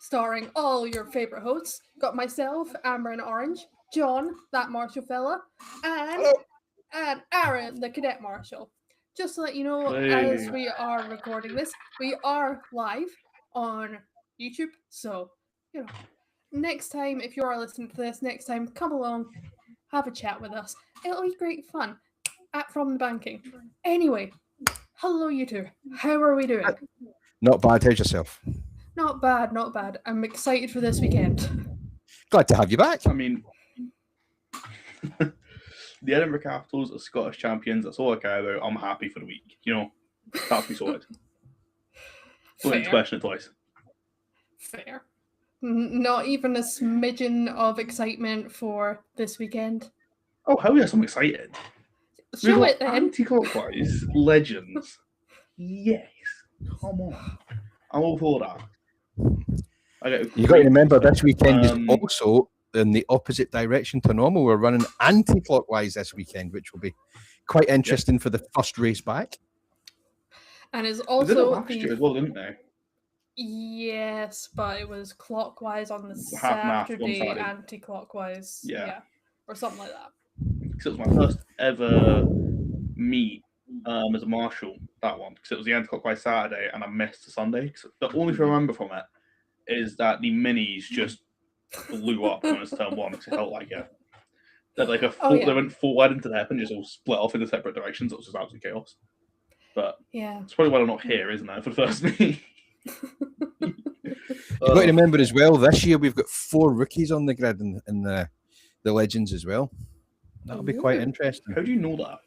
starring all your favorite hosts. Got myself, Amber and Orange, John, that Marshall fella, and Hello. and Aaron, the cadet marshal. Just to let you know, as Hey. we are recording this, we are live on YouTube. So, next time, if you are listening to this, next time, come along, have a chat with us. It'll be great fun at From the Banking. Anyway, hello, you two. How are we doing? Not bad. How's yourself? Not bad, not bad. I'm excited for this weekend. Glad to have you back. I mean, the Edinburgh Capitals are Scottish champions. That's all I care about. I'm happy for the week. That's me sorted. Don't need to question it twice. Fair. Not even a smidgen of excitement for this weekend. Oh, hell yes, I'm excited. Show it then. Anti-clockwise legends. Yes. Come on. I'm all for that. You got to remember this weekend is also in the opposite direction to normal. We're running anti-clockwise this weekend, which will be quite interesting for the first race back. And it's They did it also last year as well, didn't they? Yes, but it was clockwise on the Half math, Saturday, one-sided. anti-clockwise. Yeah. Or something like that. Because it was my first ever meet as a marshal, that one, because it was the anti-clockwise Saturday and I missed the Sunday. So the only thing I remember from it is that the minis just blew up when it was turn one because it felt like it. They went forward into the hip and just all split off into separate directions. It was just absolute chaos. But yeah, it's probably why they're not here, isn't it, for the first meet? You've got to remember as well, this year we've got 4 rookies on the grid in the Legends as well. That'll be quite interesting. How do you know that?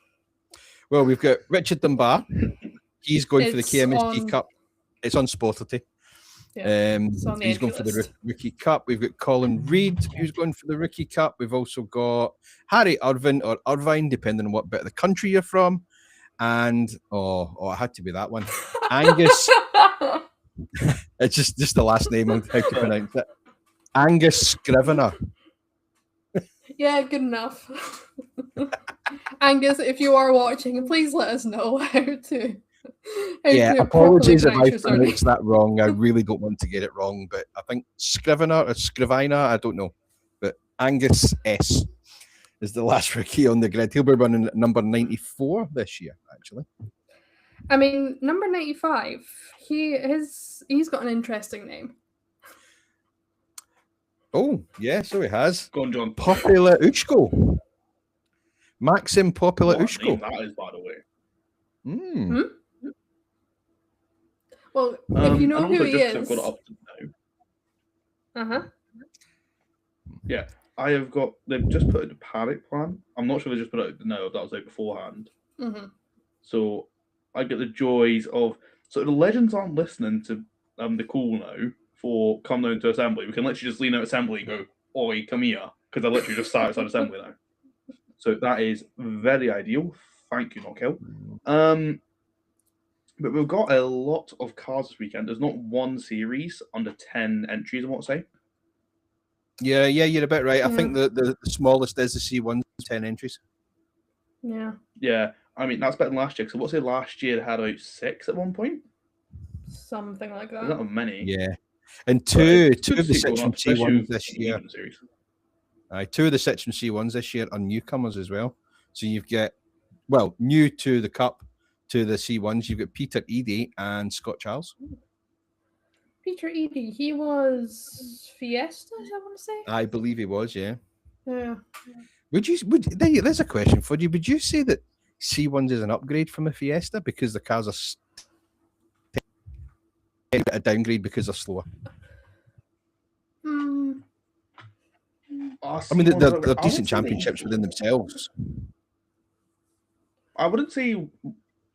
Well, we've got Richard Dunbar. He's going for the It's KMSG Cup. It's on Sportality. yeah. He's going for the Rookie Cup. We've got Colin Reid, who's going for the Rookie Cup. We've also got Harry Irvine or Irvine, depending on what bit of the country you're from. And it had to be that one. Angus. It's just the last name on how to pronounce it. Angus Scrivener. Yeah, good enough. Angus, if you are watching, please let us know how to. Apologies if I pronounced that wrong. I really don't want to get it wrong, but I think Scrivener or Scrivina, I don't know. But Angus S is the last rookie on the grid. He'll be running at number 94 this year, actually. I mean, number 95, he's got an interesting name. Oh, yeah, so he has. Go on, John. Popula Ushko. Maxim Popula Ushko. That is, by the way. Well, if you know who he is. I've got it up now. Yeah, they've just put out the paddock plan. I'm not sure they just put it out now, that was out beforehand. Mm-hmm. So I get the joys of. So the legends aren't listening to the call now for come down to assembly. We can literally just lean out assembly and go, "Oi, come here," because I literally just sat outside assembly now. So that is very ideal. Thank you, Knockhill. But we've got a lot of cars this weekend. There's not one series under 10 entries, I want to say. Yeah, you're about right. I think the smallest is the C1, 10 entries. Yeah. Yeah, I mean, that's better than last year. So, what's it last year? It had about 6 at one point? Something like that. There's not many. Yeah. And two of the 6 from C1s this year. 2 of the 6 from C1s this year are newcomers as well. So you've got, new to the Cup, to the C1s, you've got Peter Eadie and Scott Charles. Peter Eadie, he was Fiesta, I want to say. I believe he was, yeah. Yeah. There's a question for you. Would you say that C1s is an upgrade from a Fiesta because the cars are a downgrade because they're slower? I mean, they're decent championships within themselves. I wouldn't say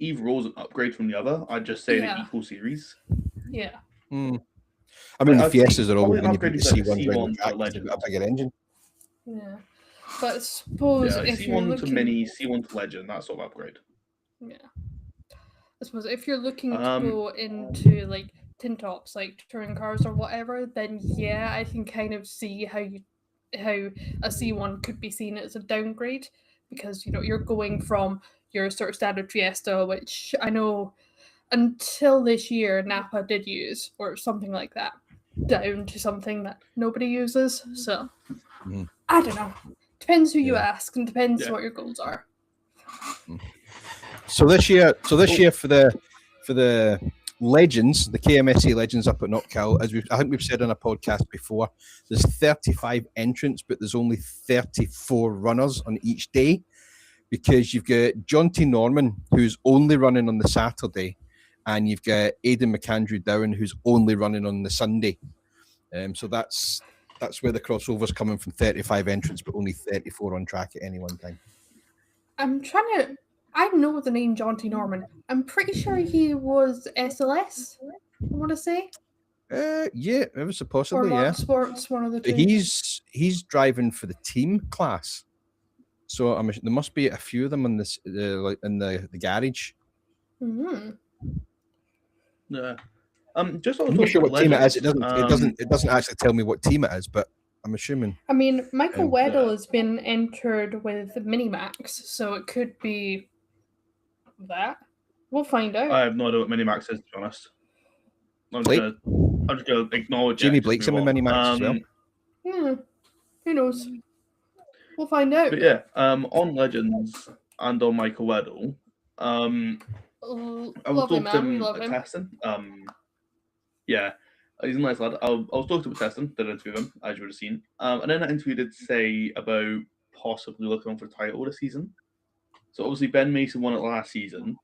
either or is an upgrade from the other. I'd just say they're equal series. Yeah. I mean, the Fiestas are always going to be the C1s a bigger engine. Yeah. But I suppose if C1 you're looking... to Mini, C1 to Legend, that sort of upgrade. Yeah. I suppose if you're looking to go into, like, tin tops, like touring cars or whatever, then yeah, I can kind of see how a C1 could be seen as a downgrade because, you're going from your sort of standard Fiesta, which I know until this year Napa did use, or something like that. down to something that nobody uses. So Mhm. I don't know. Depends who you Yeah. ask, and depends Yeah. what your goals are. So this year for the legends, the KMSA legends up at Knockkill, as I think we've said on a podcast before, there's 35 entrants, but there's only 34 runners on each day, because you've got John T. Norman, who's only running on the Saturday, and you've got Aidan McAndrew Down, who's only running on the Sunday. So that's where the crossover's coming from, 35 entrants, but only 34 on track at any one time. I'm trying to. I know the name John T. Norman. I'm pretty sure he was SLS. I want to say, Yeah, it was or possibly, yeah. Motorsports, one of the two. He's driving for the team class, so there must be a few of them in this, like in the garage. Mhm. Yeah. Just I'm not sure what team it is. It Legends, doesn't actually tell me what team it is, but I'm assuming. I mean, Michael Yeah. Weddle has been entered with Minimax, so it could be that. We'll find out. I have no idea what Minimax is, to be honest. I'm Blake? just gonna acknowledge Jamie it. Blake's in with Minimax as well. Yeah. Who knows? We'll find out. But yeah, on Legends and on Michael Weddle, I was Lovely man, we talking love to him. Teston. Yeah, he's a nice lad. I was talking to Teston, did an interview with him, as you would have seen. And in that interview, did say about possibly looking on for the title this season. So obviously Ben Mason won it last season.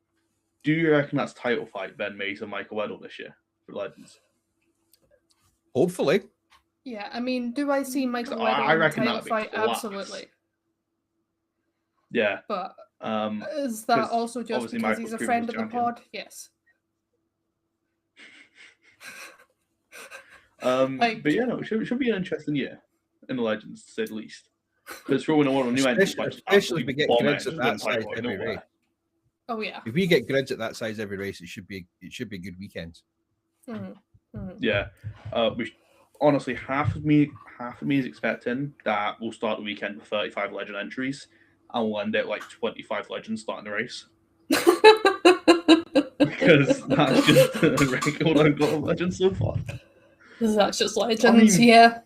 Do you reckon that's title fight, Ben Mason, Michael Weddle this year for Legends? Hopefully. Yeah, I mean, do I see Michael So Weddle I in the reckon title that'd be fight? class. Absolutely. Yeah. But Um, is that 'cause also just obviously because Michael's he's a previous friend of the champion. pod? Yes. But yeah, no, it should be an interesting year in the Legends, to say the least. Because throwing a lot of new entrants, Especially if we get grids at that size every race. Oh yeah. If we get grids at that size every race, it should be good weekends. Yeah, honestly, half of me is expecting that we'll start the weekend with 35 Legend entries, and we'll end at like 25 Legends starting the race. Because that's just the record I've got of Legends so far. That's just Legends, yeah.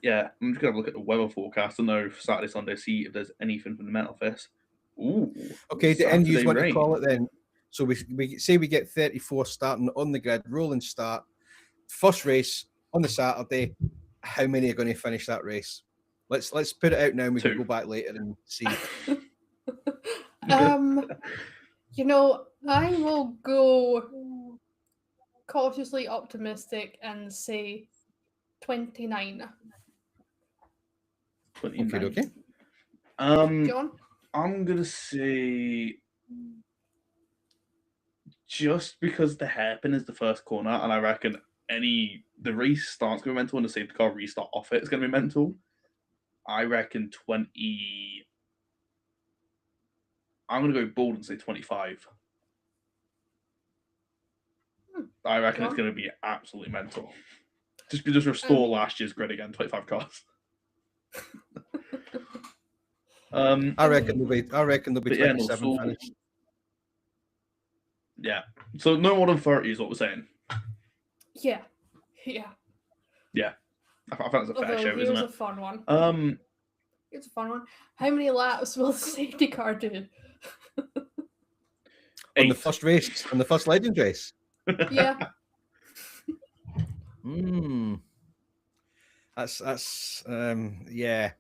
Yeah, I'm just gonna look at the weather forecast and know for Saturday, Sunday, see if there's anything from the Mental Fest. Ooh. Okay, the end use Saturday want to rain. call it then. So we say we get 34 starting on the grid, rolling start, first race on the Saturday. How many are going to finish that race? Let's put it out now, and we can 2. go back later and see. You know, I will go cautiously optimistic and say 29. 29. Okay. John? I'm gonna say just because the hairpin is the first corner, and I reckon the race start's gonna be mental, and the safety car restart off it's gonna be mental. I reckon 20. I'm gonna go bold and say 25. I reckon it's gonna be absolutely mental. Just restore last year's grid again, 25 cars. I reckon there'll be But yeah, 27 finished. Yeah. So no more than 30 is what we're saying. Yeah. I think that's a fair Although show, here's isn't a it? fun one. It's It's a fun one. How many laps will the safety car do? On the first race, on the first Legends race. Yeah. That's yeah.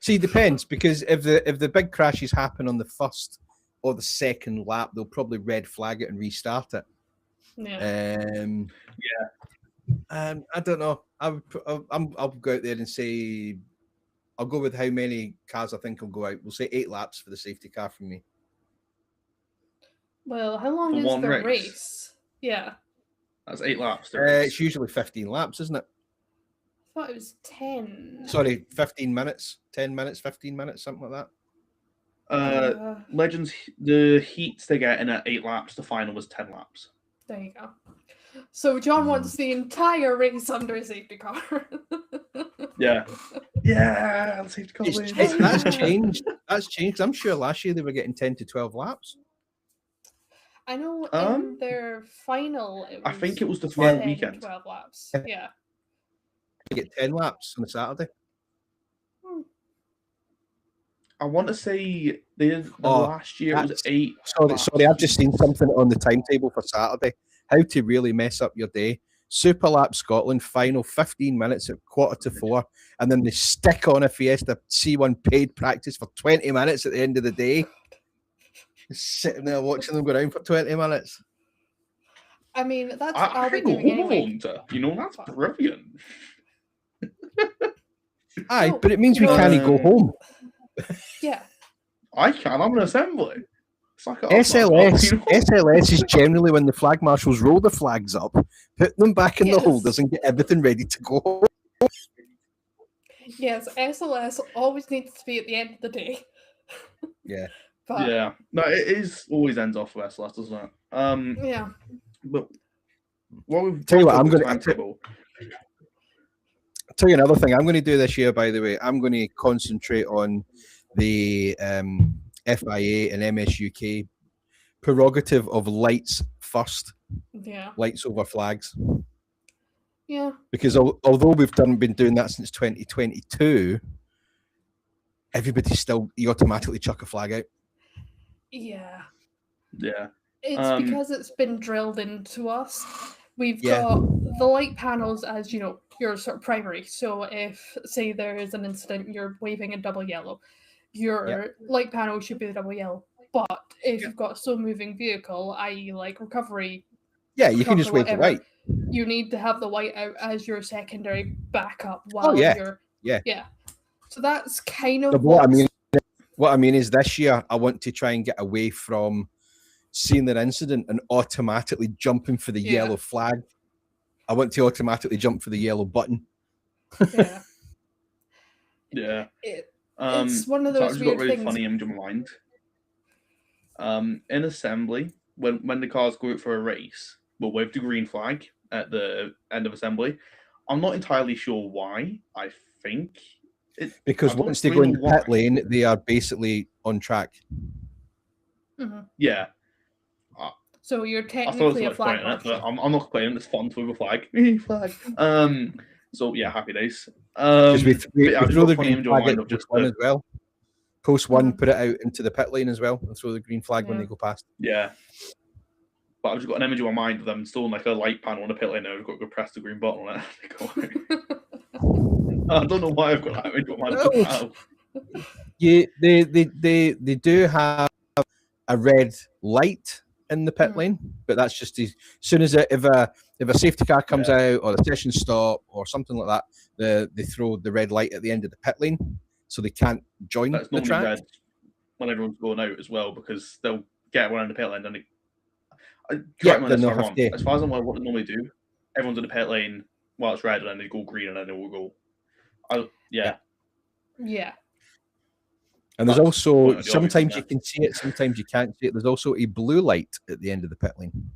See, it depends, because if the big crashes happen on the first or the second lap, they'll probably red flag it and restart it. Yeah. I don't know. I'll go out there and say I'll go with how many cars I think will go out. We'll say 8 laps for the safety car from me. Well, how long For is one the race? race? Yeah. That's 8 laps. It's usually 15 laps, isn't it? I thought it was 10. Sorry, 15 minutes, 10 minutes, 15 minutes, something like that. Legends, the heats they get in at 8 laps, the final was 10 laps. There you go. So John wants the entire race under a safety car. Yeah. Yeah, the safety car wins. That's changed. That's changed. I'm sure last year they were getting 10 to 12 laps. I know Um, in their final, it I think was it was the final 10, weekend. 12 laps. Yeah. Yeah. You get 10 laps on a Saturday. Hmm. I want to say the Oh, last year it was that's- 8. Sorry, I've just seen something on the timetable for Saturday. How to really mess up your day. Super Lap Scotland final 15 minutes at 3:45, and then they stick on a Fiesta C1 paid practice for 20 minutes at the end of the day. Just sitting there watching them go around for 20 minutes. I mean, that's what I I'll be can go doing home anyway. alone to, that's brilliant. Aye, No, but it means you we know- can't go home. Yeah. I can. I'm an assembly. Suck it up, SLS, man. You know? SLS is generally when the flag marshals roll the flags up, put them back in the Yes. holders, and get everything ready to go. Yes, SLS always needs to be at the end of the day. Yeah. But Yeah. No, it is always ends off with SLS, doesn't it? yeah. But what we've Tell you what, talked I'm about gonna- timetable. I'll tell you another thing I'm going to do this year, by the way. I'm going to concentrate on the FIA and MSUK prerogative of lights first, Yeah. lights over flags. Yeah. Because although we've been doing that since 2022, you automatically chuck a flag out. Yeah. Yeah. It's because it's been drilled into us. We've Yeah. got the light panels as, your sort of primary. So if, say, there is an incident, you're waving a double yellow, your light panel should be the double yellow. But if you've got a slow-moving vehicle, i.e. like recovery, Yeah, you can just wave the whatever, white. you need to have the white out as your secondary backup while yeah. you're... Yeah. Yeah. So that's kind of But what I mean is this year I want to try and get away from seeing an incident and automatically jumping for the yellow flag. I want to automatically jump for the yellow button. Yeah. Yeah. It's one of So I those just weird got a really things. funny image in my mind. In assembly, when the cars go out for a race, we'll wave the green flag at the end of assembly. I'm not entirely sure why. I think because I don't once they really go into know pit why. lane, they are basically on track. Mhm. Yeah. So you're I thought technically it a was flag quite it, but marshal. I'm not complaining. It's fun to wave a flag. flag. So yeah, happy days. Because we But I just throw got the a funny green image in my flag mind at of post just one the, as well. Post one, Mhm. put it out into the pit lane as well, and throw the green flag when Yeah. they go past. yeah. But I've just got an image in my mind of them installing like a light panel on a pit lane and I've got to go press the green button on it. They go out. I don't know why I've got that image in my mind. No. They do have a red light in the pit Mhm. lane, but that's just as soon as if a safety car comes out or the session stop or something like that, they throw the red light at the end of the pit lane, so they can't join That's the normally track. red when everyone's going out as well because they'll get one in the pit lane and correct me on then this they'll if I'm have wrong. to. As far as I'm aware, what they normally do, everyone's in the pit lane while it's red and then they go green and then they will go. Yeah. Yeah. And there's That's also quite the obvious, sometimes isn't you it? can see it, sometimes you can't see it. There's also a blue light at the end of the pit lane,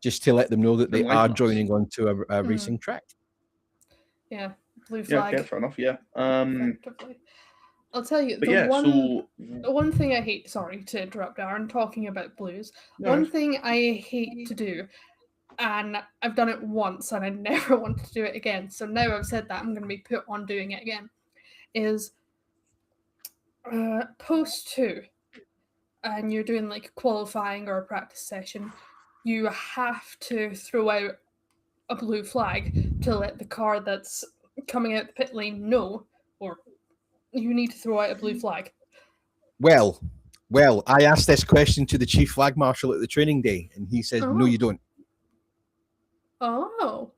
just to let them know that they are Enlighten us. joining onto a racing track. Yeah. Blue Yeah, flag. okay, fair enough. Yeah. Effectively. I'll tell you, But the yeah, one thing I hate, sorry to interrupt Aaron, talking about blues, No, one thing I hate to do, and I've done it once and I never want to do it again, so now I've said that I'm going to be put on doing it again, is post 2, and you're doing like qualifying or a practice session, you have to throw out a blue flag to let the car that's coming out the pit lane know, or you need to throw out a blue flag. Well, I asked this question to the chief flag marshal at the training day, and he says, no, you don't. Oh.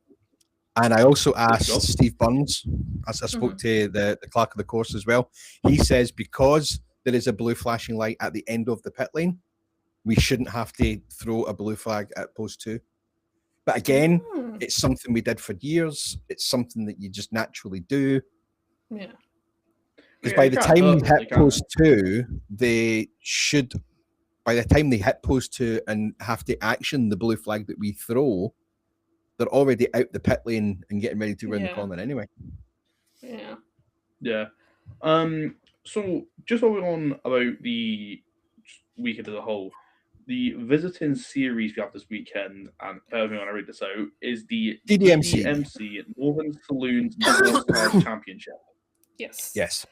And I also asked go. Steve Burns, as I spoke to the clerk of the course as well. He says because there is a blue flashing light at the end of the pit lane, we shouldn't have to throw a blue flag at post 2. But again, it's something we did for years. It's something that you just naturally do. Yeah. Because by the time we hit post 2, by the time they hit post 2 and have to action the blue flag that we throw, they're already out the pit lane and getting ready to run the corner anyway. Yeah. Yeah. So just while we're on about the weekend as a whole, the visiting series we have this weekend, and bear with me when I read this out, is the DDMC. DDMC Northern Saloons and Sports Cars Championship. Yes. Yes.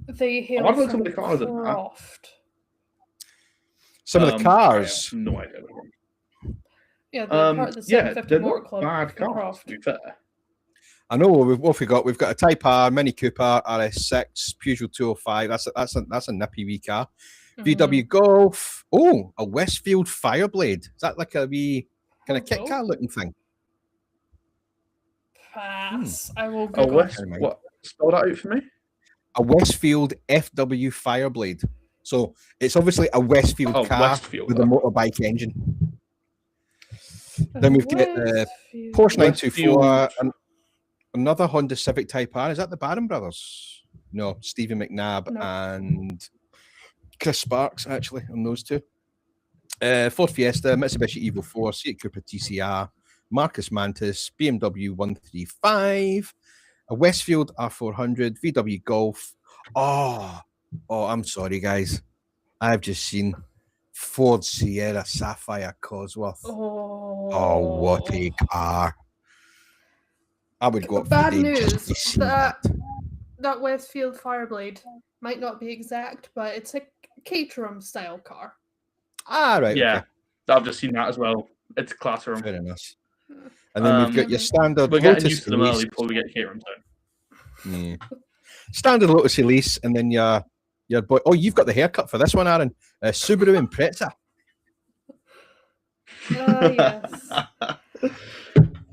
They hail I've looked from at the cars in that. Croft. Some of the cars. I have no idea. Yeah, they're part of the 750 they're Motor not Club. bad in cars, Croft. to be fair. I know what have we got? We've got a Type R, Mini Cooper, RS6, Peugeot 205. That's a nippy wee car. VW Golf. Oh, a Westfield Fireblade. Is that like a wee kind of kit car looking thing? Pass. I will A Google. what? Spell that out for me. A Westfield FW Fireblade. So it's obviously a Westfield car Westfield, with a motorbike engine. Then we've got the Porsche 924 and another Honda Civic Type R. Is that the Barron brothers? No, Stephen McNabb and Chris Sparks, actually, on those two. Ford Fiesta, Mitsubishi Evo 4, Seat Cooper TCR, Marcus Mantis, BMW 135, a Westfield R400, VW Golf. Oh, I'm sorry, guys. I've just seen Ford Sierra Sapphire Cosworth. Oh, what a car. I would go up for Bad the day news. just to see That Westfield Fireblade might not be exact, but it's a Caterham style car. Ah, right. Yeah, Okay. I've just seen that as well. It's a classroom. Fair enough. And then we've got your standard We're getting Lotus used to them Elise. early before we get Caterham down. Yeah. Standard Lotus Elise, and then your boy. Oh, you've got the haircut for this one, Aaron. Subaru Impreza. Yes.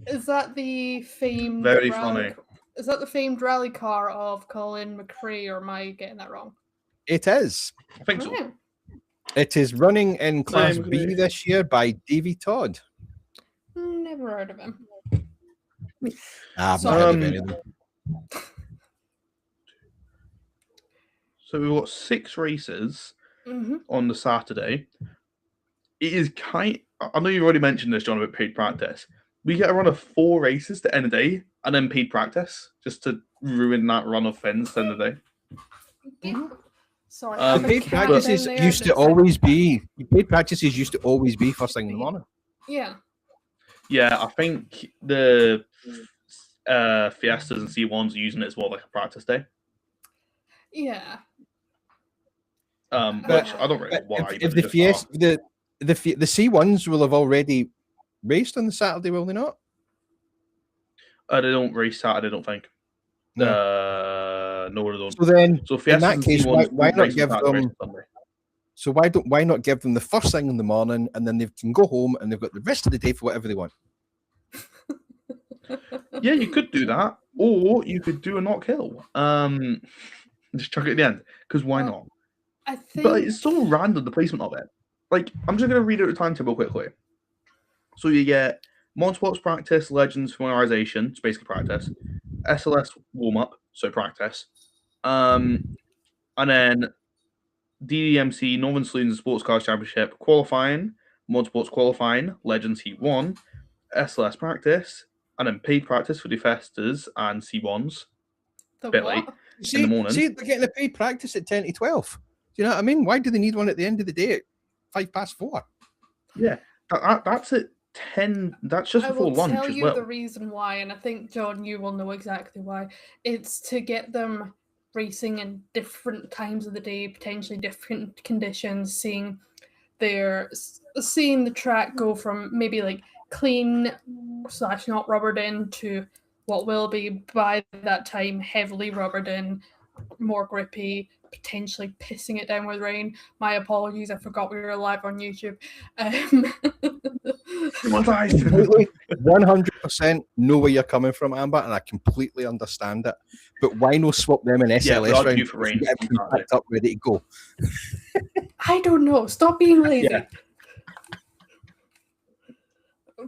Is that the famed Very rally? funny. Is that the famed rally car of Colin McRae, or am I getting that wrong? It is. I think so. Yeah. It is running in Class Same B here. this year by Davy Todd. Never heard of him. I've So- not heard of any of them. So we've got 6 races Mm-hmm. on the Saturday. It is I know you've already mentioned this, John, about paid practice. We get a run of 4 races to end the day, and then paid practice just to ruin that run of fins to end the day. Yeah. Sorry, Um, I'm a Paid cat practices down there used to that's- always be. Paid practices used to always be first thing in the morning. Yeah. Yeah, I think the Fiestas and C1s are using it as more like a practice day. Yeah. Which I don't really know why. If the Fiesta, the C1s will have already raced on the Saturday, will they not? They don't race Saturday, I don't think. No. No, they don't. So then, So in Fiestas that and case, C1s why don't not race on give Saturday, race them? on Sunday. So why not give them the first thing in the morning, and then they can go home and they've got the rest of the day for whatever they want. Yeah, you could do that, or you could do a knock hill. Just chuck it at the end, because why Well, not? I think. But it's so random, the placement of it. Like, I'm just going to read out the timetable quickly. So you get Motorsports practice, Legends familiarization, it's basically practice, SLS warm up, so practice, and then DDMC Northern Saloons and Sports Cars Championship qualifying, Motorsports qualifying, Legends Heat 1, SLS practice, and then paid practice for the Fiestas and C1s. the bit what? late. In the morning. See, they're getting a paid practice at 10 to 12. Do you know what I mean? Why do they need one at the end of the day at 4:05? Yeah, that's at 10. That's just I before will lunch tell as you well. the reason why, and I think, John, you will know exactly why. It's to get them racing in different times of the day, potentially different conditions, seeing the track go from maybe like clean / not rubbered in to what will be by that time heavily rubbered in, more grippy, potentially pissing it down with rain. My apologies, I forgot we were live on YouTube. Completely, 100% know where you're coming from, Amber, and I completely understand it. But why not swap them in SLS but I'll round? do for rain. Get everything packed up, ready to go. I don't know. Stop being lazy. Yeah.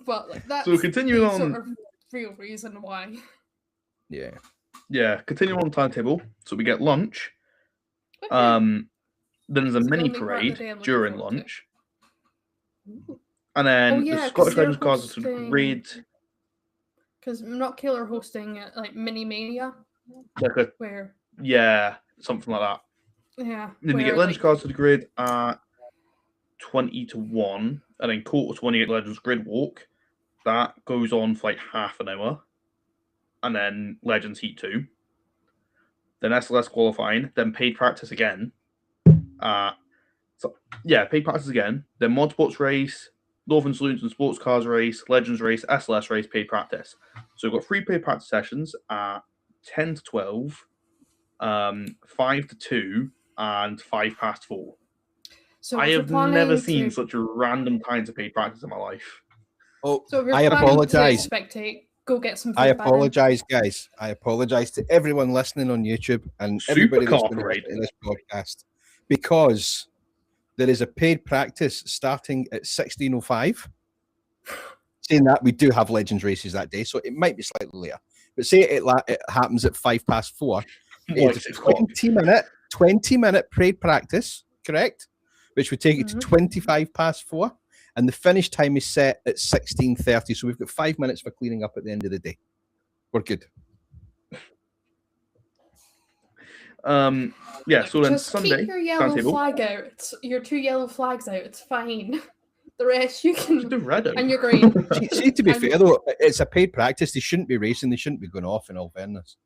But like, that's So continuing the on. sort of real reason why. Yeah. Yeah, continuing on the timetable. So we get lunch. Okay. Then there's a It's mini gonna be part of the parade day I'm looking during forward to. lunch. Ooh. And then Oh, yeah, the 'cause Scottish they're Legends cars are to hosting- grade Because Not Killer hosting like Mini Mania, like a where something like that. yeah, Then you where, get Legends like, cars to the grid at 20-1, and then quarter 28 Legends Grid Walk. That goes on for like half an hour, and then Legends Heat 2. Then SLS qualifying, then paid practice again. Paid practice again. Then Modsports race, Northern Saloons and Sports Cars race, Legends race, SLS race, paid practice. So we've got 3 paid practice sessions at 10 to 12, 5 to 2, and 5 past 4. So I if you're have never planning seen to- such a random times of paid practice in my life. Oh, So if you're I planning apologize. to spectate, go get some food. I by then. apologize, guys. I apologize to everyone listening on YouTube and everybody that's going to Supercar listen to this podcast, because there is a paid practice starting at 16:05. Saying that, we do have Legends races that day, so it might be slightly later. But say it happens at 5 past 4. Like It's a 6 o'clock. 20-minute paid practice, correct? Which would take it to 25 past 4. And the finish time is set at 16:30. So we've got 5 minutes for cleaning up at the end of the day. We're good. So then Just Sunday, keep your yellow timetable. flag out. Your 2 yellow flags out. It's fine. The rest you Just can. do red out. And you're green. See, to be And- fair though, it's a paid practice. They shouldn't be racing. They shouldn't be going off, in all fairness.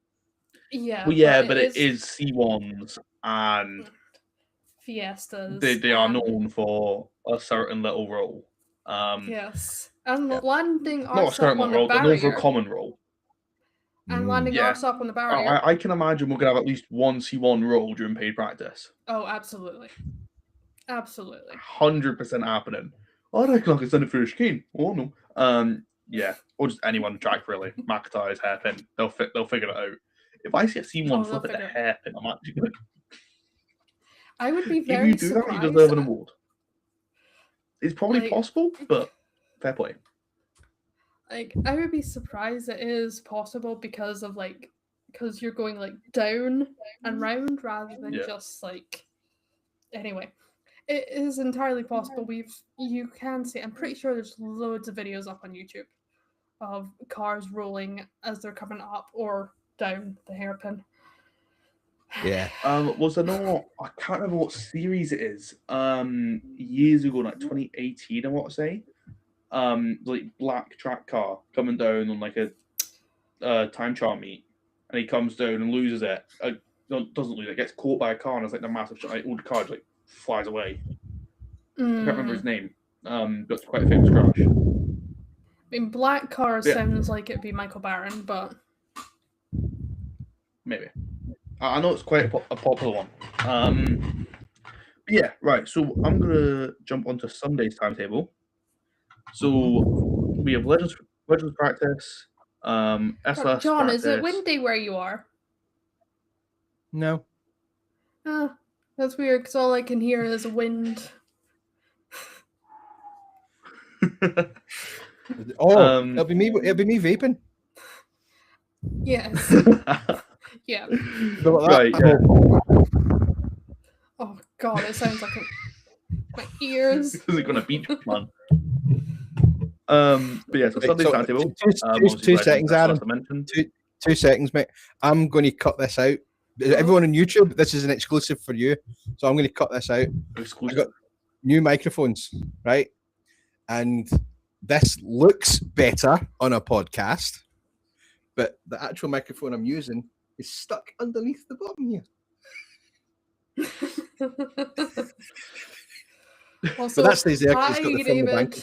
Yeah. Well, yeah, but it is C1s, and Fiestas. they are and- known for a certain little role. Yes. And Yeah. landing Not a arse up certain on little the role, they're known for a barrier. common role. And landing Yeah. arse up on the barrier. I can imagine we're going to have at least one C1 role during paid practice. Oh, absolutely. Absolutely. 100% happening. I reckon I can send it through a chicane. Oh, no. Yeah, or just anyone on the track, really. McIntyre's hairpin. They'll figure it out. If I see a C1 Oh, they'll flip at the figure it. hairpin, I'm actually going to... I would be If very you do that, surprised. you deserve an award. It's probably Like- possible, but fair play. Like, I would be surprised it is possible because you're going like down and round rather than Yeah. just like. Anyway, it is entirely possible. You can see. I'm pretty sure there's loads of videos up on YouTube of cars rolling as they're coming up or down the hairpin. Yeah. Was there not? I can't remember what series it is. Years ago, like 2018, I want to say. Like black track car coming down on like a time trial meet, and he comes down and loses it. No, doesn't lose it. Gets caught by a car, and it's like the massive shot. Like, all the car like flies away. I can't remember his name. But it's quite a famous crash. I mean, black cars Yeah. sounds like it'd be Michael Barron, but Maybe. I know it's quite a popular one. Yeah, right. So I'm gonna jump onto Sunday's timetable. So we have Legends practice, SLS John, practice. is it windy where you are? No. Ah, that's weird because all I can hear is wind. Oh, Um, it'll be me. It'll be me vaping. Yes. Yeah. Go like right. that. Yeah. Oh god, it sounds like my ears. This isn't gonna beat man. But yeah, so Right, Sunday's so timetable. two Obviously two Legends, seconds, SLS Aaron. I mentioned. 2 seconds, mate. I'm going to cut this out. Everyone on YouTube, this is an exclusive for you. So I'm going to cut this out. Exclusive. I got new microphones, right? And this looks better on a podcast, but the actual microphone I'm using is stuck underneath the bottom here. Also, But that stays there 'cause it's hi, got the film David. bank.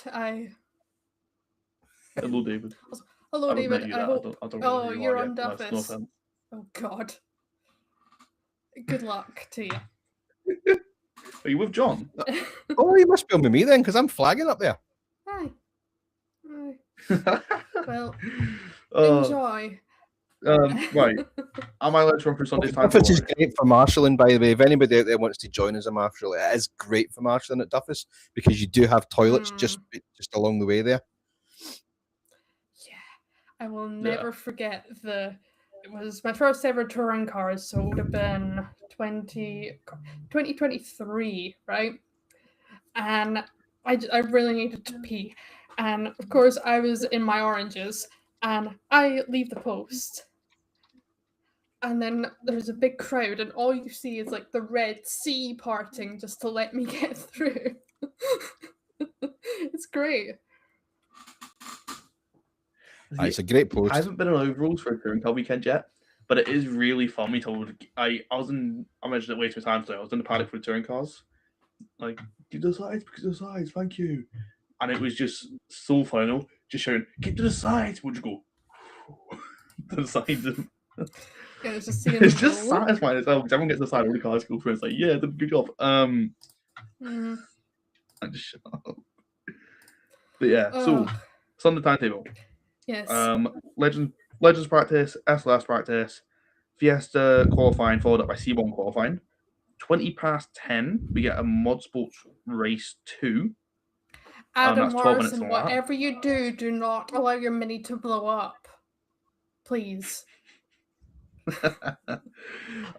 Hello, David. Hello, I haven't met David. you I yet. hope. I don't Oh, know who you you're are on yet, but that's no Duffus. offense. Oh god. Good luck to you. Are you with John? Oh, you must be on with me then, because I'm flagging up there. Hi. Hi. Well, Uh, enjoy. right. Am I allowed to run through Sunday's Duffus timetable? is great for marshalling, by the way. If anybody out there wants to join as a marshal, it is great for marshalling at Duffus because you do have toilets just along the way there. Yeah. I will never forget it was my first ever touring cars, so it would have been 2023, right? And I really needed to pee. And of course, I was in my oranges, and I leave the post. And then there's a big crowd, and all you see is like the Red Sea parting just to let me get through. It's great. It's a great post. I haven't been in overalls for a touring car weekend yet, but it is really fun. We told I mentioned it way too many times today. I was in the paddock for the touring cars. Like, keep to the sides, because of the sides, thank you. And it was just so fun. Just showing, keep to the sides. Would you go to the sides? Yeah, it's just seeing It's them just go. satisfying as well because everyone gets to the side of the cars go through. It's like, yeah, did a good job. Mhm. And just shut up. But yeah, so Ugh. Sunday timetable. Yes. Legends practice, SLS practice, Fiesta qualifying followed up by C1 qualifying. 20 past 10, we get a Mod Sports race 2. Adam that's 12 minutes Morrison, on that. whatever you do, do not allow your Mini to blow up. Please.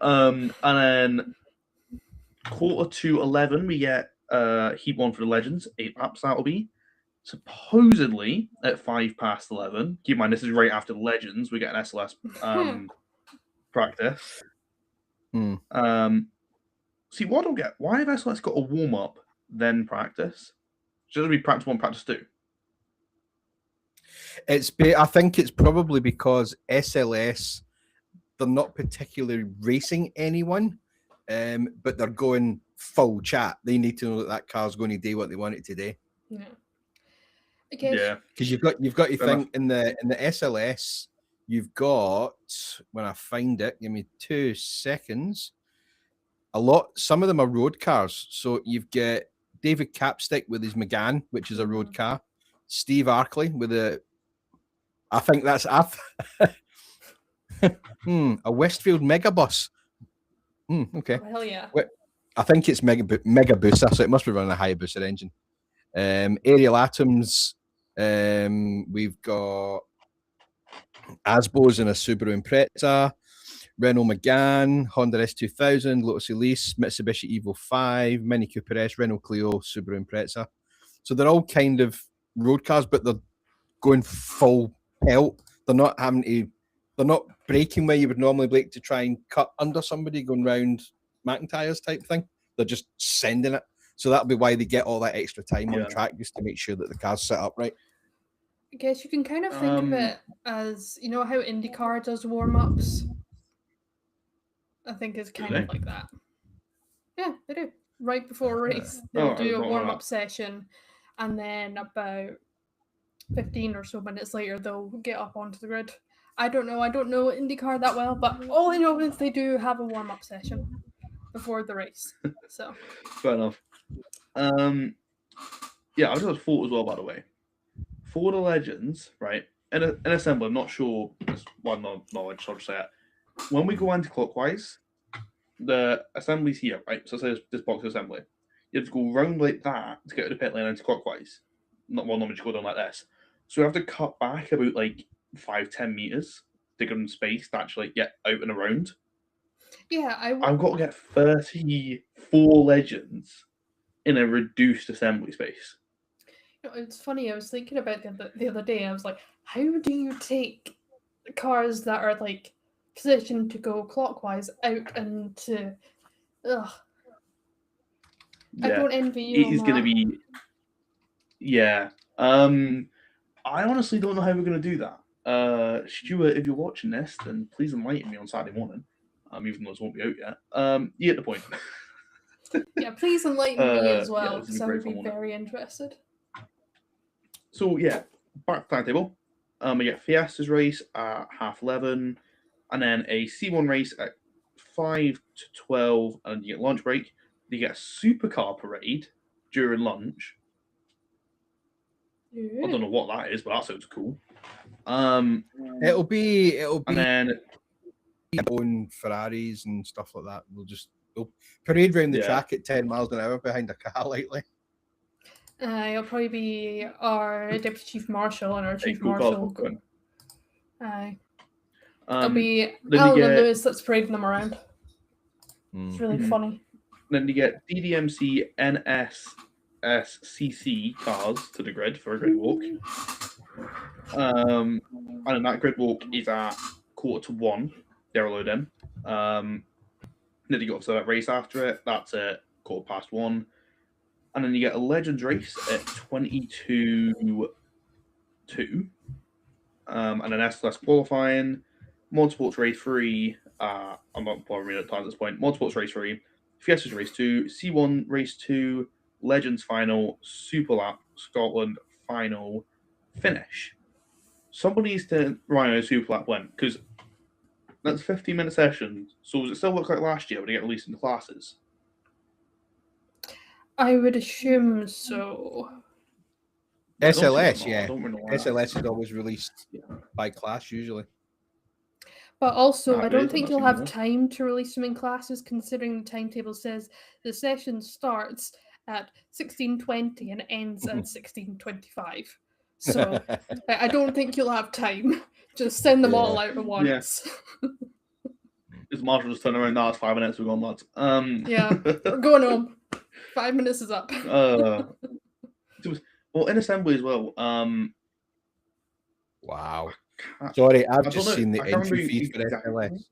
And then 11:45, we get Heat 1 for the Legends, 8 laps that'll be. Supposedly at 5 past 11. Keep in mind, this is right after the Legends. We get an SLS practice. See, what I don't get, why have SLS got a warm up then practice? Should it be practice 1, practice 2? I think it's probably because SLS, they're not particularly racing anyone, but they're going full chat. They need to know that car's going to do what they want it to do. Yeah. Yeah, because you've got to think in the SLS, you've got, when I find it, give me 2 seconds. Some of them are road cars. So you've got David Capstick with his Megane, which is a road car. Steve Arkley with I think that's a Westfield Megabus. Okay. Oh, hell yeah. I think it's Megabusa, so it must be running a Hayabusa engine. Ariel Atoms. We've got Asbos in a Subaru Impreza, Renault Megane, Honda S2000, Lotus Elise, Mitsubishi Evo 5, Mini Cooper S, Renault Clio, Subaru Impreza. So they're all kind of road cars, but they're going full pelt. They're not braking where you would normally brake to try and cut under somebody going round McIntyre's type thing. They're just sending it. So that'll be why they get all that extra time on track, just to make sure that the car's set up right. I guess you can kind of think of it as, you know how IndyCar does warm-ups? I think it's kind of like that. Yeah, they do. Right before a race, they'll do a warm-up session, and then about 15 or so minutes later, they'll get up onto the grid. I don't know IndyCar that well, but all I know is they do have a warm-up session before the race. So fair enough. Yeah, I just had a thought as well, by the way. For the Legends, right? In assembly, I'm not sure. It's one knowledge, so I'll just say it. When we go anti-clockwise, the assembly's here, right? So say this box assembly. You have to go round like that to get to the pit lane anti-clockwise. Not one normally go down like this. So we have to cut back about like 5-10 meters to give them space to actually get out and around. Yeah, I've got to get 34 Legends in a reduced assembly space. You know, it's funny. I was thinking about the other day. I was like, how do you take cars that are like positioned to go clockwise out and to? Ugh. Yeah, I don't envy you. It is going to be. Yeah. I honestly don't know how we're going to do that. Stuart, if you're watching this, then please enlighten me on Saturday morning. Even though it won't be out yet. You get the point. Yeah, please enlighten me as well, yeah, because I would be very interested. So yeah, back to the timetable. We get Fiesta's race at 11:30, and then a C1 race at 5:12, and you get lunch break. You get a supercar parade during lunch. Yeah. I don't know what that is, but that sounds cool. It'll be and then own Ferraris and stuff like that. We'll parade around the track at 10 miles an hour behind a car lightly. It'll probably be our Deputy Chief Marshal and our Chief Marshal. Aye. It'll be Alan and Lewis that's parading them around. It's really funny. Then you get DDMC NSSCC cars to the grid for a grid walk. And then that grid walk is at 1:45. They're allowed in. Then you got that race after it. That's at 1:15. And then you get a Legends race at 22-2. And an SLS qualifying, Motorsports Race 3. I'm not bothering at time at this point. Motorsports Race 3, Fiesta's Race 2, C1 Race 2, Legends Final, Superlap Scotland Final, finish. Somebody needs to write a Superlap win, because that's 15-minute sessions. So does it still look like last year when they get released into classes? I would assume so. I don't see SLS, them all. I yeah. don't really know why. SLS is always released by class usually. But also, Ah, I it don't is, think I'm you'll assuming have so. time to release them in classes, considering the timetable says the session starts at 16:20 and ends at 16:25. So I don't think you'll have time. Just send them all out at once. Is Marshall just turning around now? It's 5 minutes. We're going, lads. Yeah, we're going home. 5 minutes is up. Well, in assembly as well. Wow. Sorry, I've don't just know. seen the I can't entry remember fee for exactly. SLS.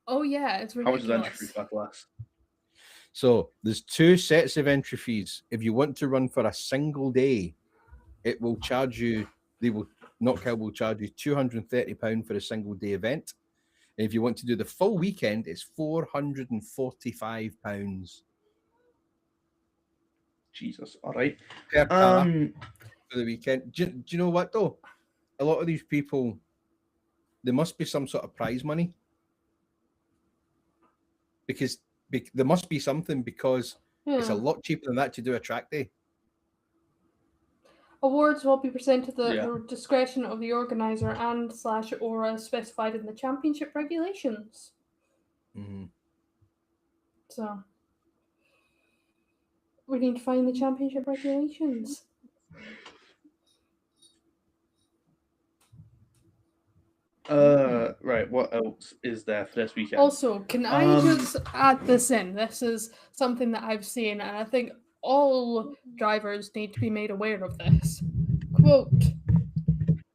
Oh yeah, it's How much is ridiculous. entry fee for SLS? So there's two sets of entry fees. If you want to run for a single day, it will charge you. Knockout will charge you £230 for a single day event. And if you want to do the full weekend, it's £445 Jesus. All right. per car for the weekend. Do you know what though? A lot of these people, there must be some sort of prize money because there must be something because it's a lot cheaper than that to do a track day. Awards will be presented at the Yeah. discretion of the organizer and / ORA specified in the championship regulations. Mm-hmm. So we need to find the championship regulations. Right. What else is there for this weekend? Also, can I just add this in? This is something that I've seen, and I think all drivers need to be made aware of this. Quote,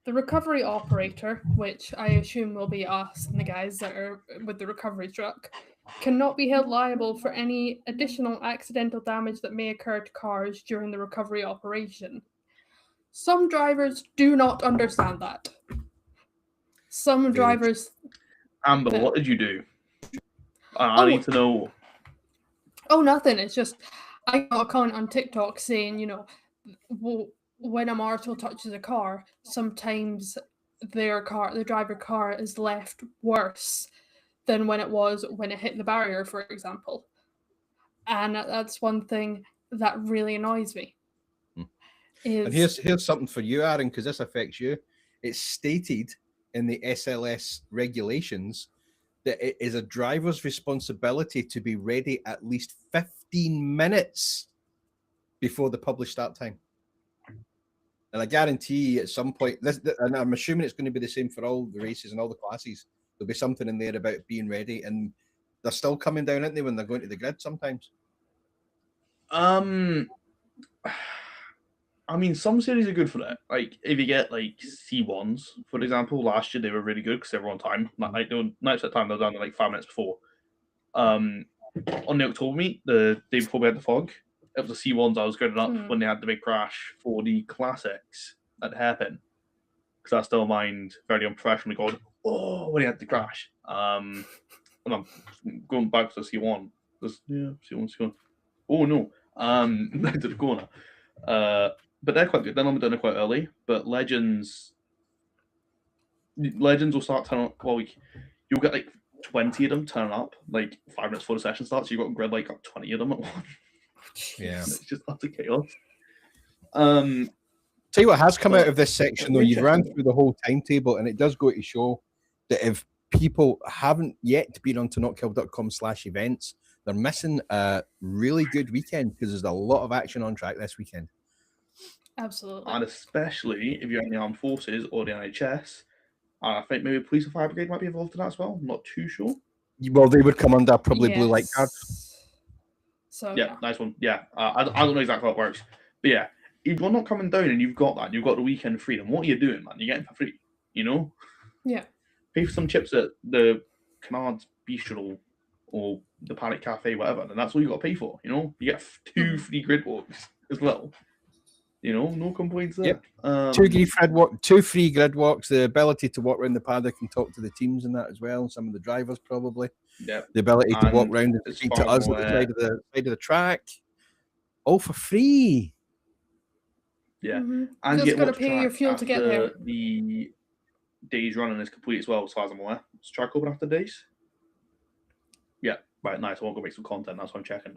the recovery operator, which I assume will be us and the guys that are with the recovery truck, cannot be held liable for any additional accidental damage that may occur to cars during the recovery operation. Some drivers do not understand that. Some drivers... Amber, what did you do? I need to know. Oh, nothing. It's just I got a comment on TikTok saying, you know, when a marshal touches a car, sometimes the driver car is left worse than when it was when it hit the barrier, for example. And that's one thing that really annoys me. And here's something for you, Aaron, because this affects you. It's stated in the SLS regulations that it is a driver's responsibility to be ready at least 15 minutes before the published start time. And I guarantee at some point, and I'm assuming it's going to be the same for all the races and all the classes, there'll be something in there about being ready, and they're still coming down, aren't they, when they're going to the grid sometimes? I mean, some series are good for that. Like, if you get, like, C1s, for example, last year they were really good because they were on time. Like, they were nights at time, they were done like 5 minutes before. On the October meet, the day before we had the fog, it was the C1s I was good enough when they had the big crash for the classics at Hairpin. Because I still mind very unprofessionally going, oh, when he had the crash. And I'm going back to the C1. C1. Oh, no. To the corner. But they're quite good. They're normally done quite early. But Legends will start turning up. Well, you'll get like 20 of them turning up like 5 minutes before the session starts. You've got grid like 20 of them at once. Yeah, it's just utter chaos. Tell you what has come out of this section though. You've ran through the whole timetable, and it does go to show that if people haven't yet been onto notkill.com/events, they're missing a really good weekend because there's a lot of action on track this weekend. Absolutely. And especially if you're in the armed forces or the NHS. I think maybe police or fire brigade might be involved in that as well. I'm not too sure. Well, they would come under probably blue light cards. So yeah, nice one. Yeah, I don't know exactly how it works. But yeah, if you're not coming down and you've got that, you've got the weekend freedom, what are you doing, man? You're getting for free, you know? Yeah. Pay for some chips at the Canard's Bistro or the Panic Cafe, whatever, then that's all you got to pay for. You get 2 free grid walks as well. No complaints there. Yep. 2 free grid walks, the ability to walk around the paddock and talk to the teams and that as well. Some of the drivers probably. Yep. The ability to walk around and speak to us at the side of the track, all for free. Yeah, and just got to pay your fuel to get there. The days running is complete as well, as far as I'm aware. Is track open after days? Yeah, right, nice. I want to go make some content. That's what I'm checking.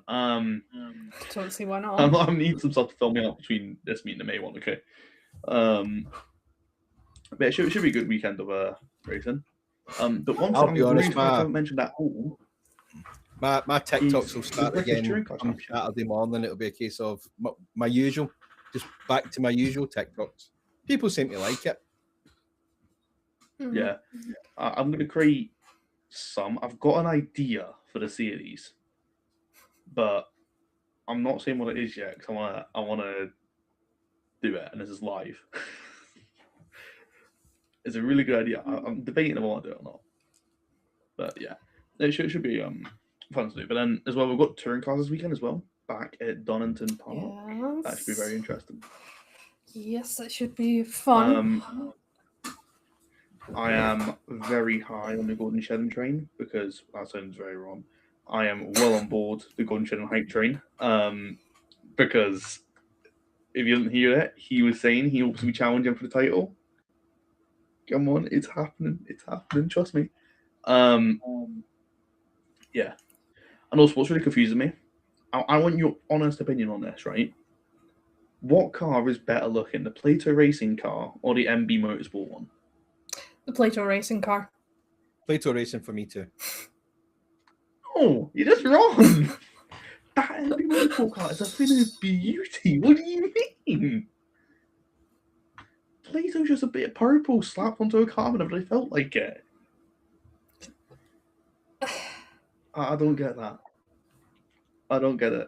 Don't see why not. I need some stuff to fill me out between this meet and the May one. Okay. But it should be a good weekend of racing. But one I'll thing be honest, I haven't mentioned at all. My TikToks will start again on Saturday morning. It'll be a case of my usual, just back to my usual TikToks. People seem to like it. Yeah, I'm going to create some. I've got an idea for the series, but I'm not saying what it is yet because I want to do it, and this is live. It's a really good idea. I'm debating if I want to do it or not, but yeah, it should be fun to do. But then as well, we've got touring cars this weekend as well, back at Donington Park. Yes. That should be very interesting. Yes, it should be fun. I am very high on the Gordon Shedden train because that sounds very wrong. I am well on board the Gordon Shedden hype train because if you didn't hear it, he was saying he hopes to be challenging for the title. Come on, it's happening. It's happening. Trust me. Yeah. And also, what's really confusing me, I want your honest opinion on this, right? What car is better looking, the Plato Racing car or the MB Motorsport one? The Plato Racing car. Plato Racing for me too. Oh, you're just wrong. That MB Motorsport car is a thing of beauty. What do you mean? Plato's just a bit of purple slapped onto a car whenever they felt like it. I don't get that. I don't get it.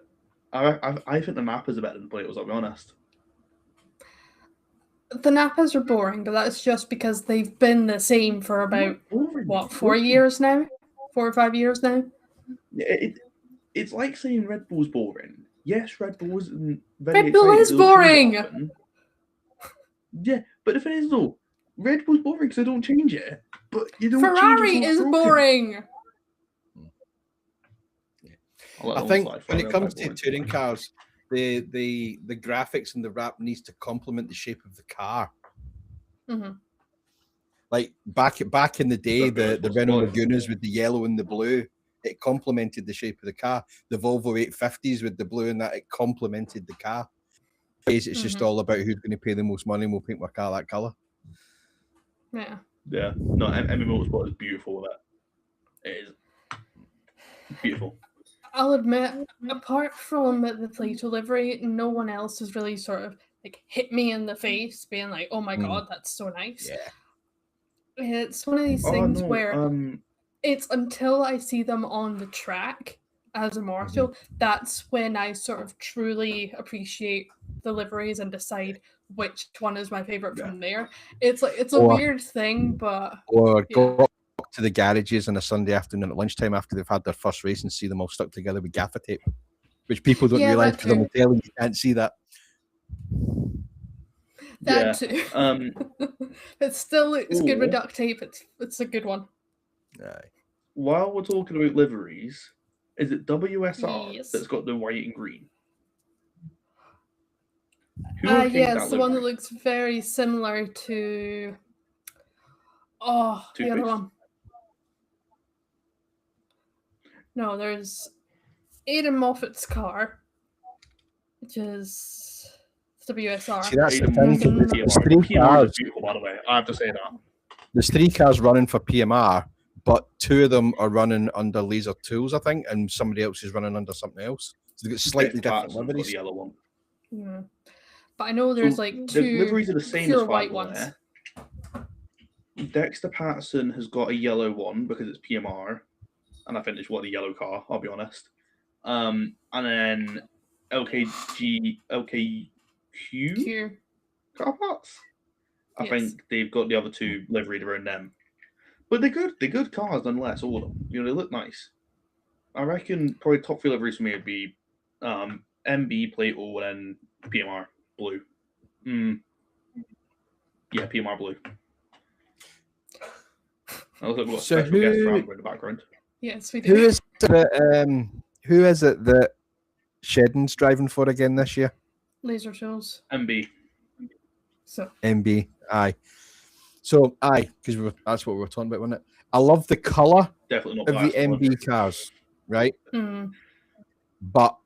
I think the Nappas are better than the Platos, I'll be honest. The Nappas are boring, but that's just because they've been the same for about, 4 years now? 4 or 5 years now? It's like saying Red Bull's boring. Yes, Red Bull isn't very Red Bull is boring! Yeah, but the thing is, though, Red Bull's boring because they don't change it. But you don't Ferrari is boring! I think when it comes to touring cars, the graphics and the wrap needs to complement the shape of the car. Mm-hmm. Like back in the day, the Renault Lagunas with the yellow and the blue, it complemented the shape of the car. The Volvo 850s with the blue and that, it complemented the car. It's just all about who's going to pay the most money and we'll paint my car that colour. Yeah. Yeah. No, MB Motorsport is beautiful with it. It is beautiful. I'll admit, apart from the Plato livery, no one else has really sort of like hit me in the face, being like, "Oh my god, that's so nice." Yeah, it's one of these things where it's until I see them on the track as a marshal, that's when I sort of truly appreciate the liveries and decide which one is my favorite from there. It's like it's a weird thing, but go to the garages on a Sunday afternoon at lunchtime after they've had their first race and see them all stuck together with gaffer tape, which people don't realise because I'm telling you can't see that. That too. But still, it's good with duct tape. It's a good one. Aye. While we're talking about liveries, is it WSR that's got the white and green? Yeah, it's the one that looks very similar to the other one. No, there's Aidan Moffat's car, which is WSR. See, that's the thing. There's 3 cars. Beautiful, by the way. I have to say that. There's 3 cars running for PMR, but 2 of them are running under Laser Tools, I think, and somebody else is running under something else. So they've got slightly different liveries. The yellow one. Yeah. But I know there's like 2 the liveries are the same pure as white ones. Dexter Patterson has got a yellow one because it's PMR, and I think it's the yellow car, I'll be honest. And then LKQ car parts. I think they've got the other 2 liveried around them. But they're good. They're good cars nonetheless, all of them. They look nice. I reckon probably top 3 liveries for me would be MB, Plato, and then PMR Blue. Yeah, PMR Blue. I look, we've got So special guest who- Rambo in the background. Yes, we do. Who is it that Shedden's driving for again this year? Laser shows. MB. So MB, aye. So aye, because that's what we were talking about, wasn't it? I love the colour Definitely not of the biased for MB one. cars, right? mm, But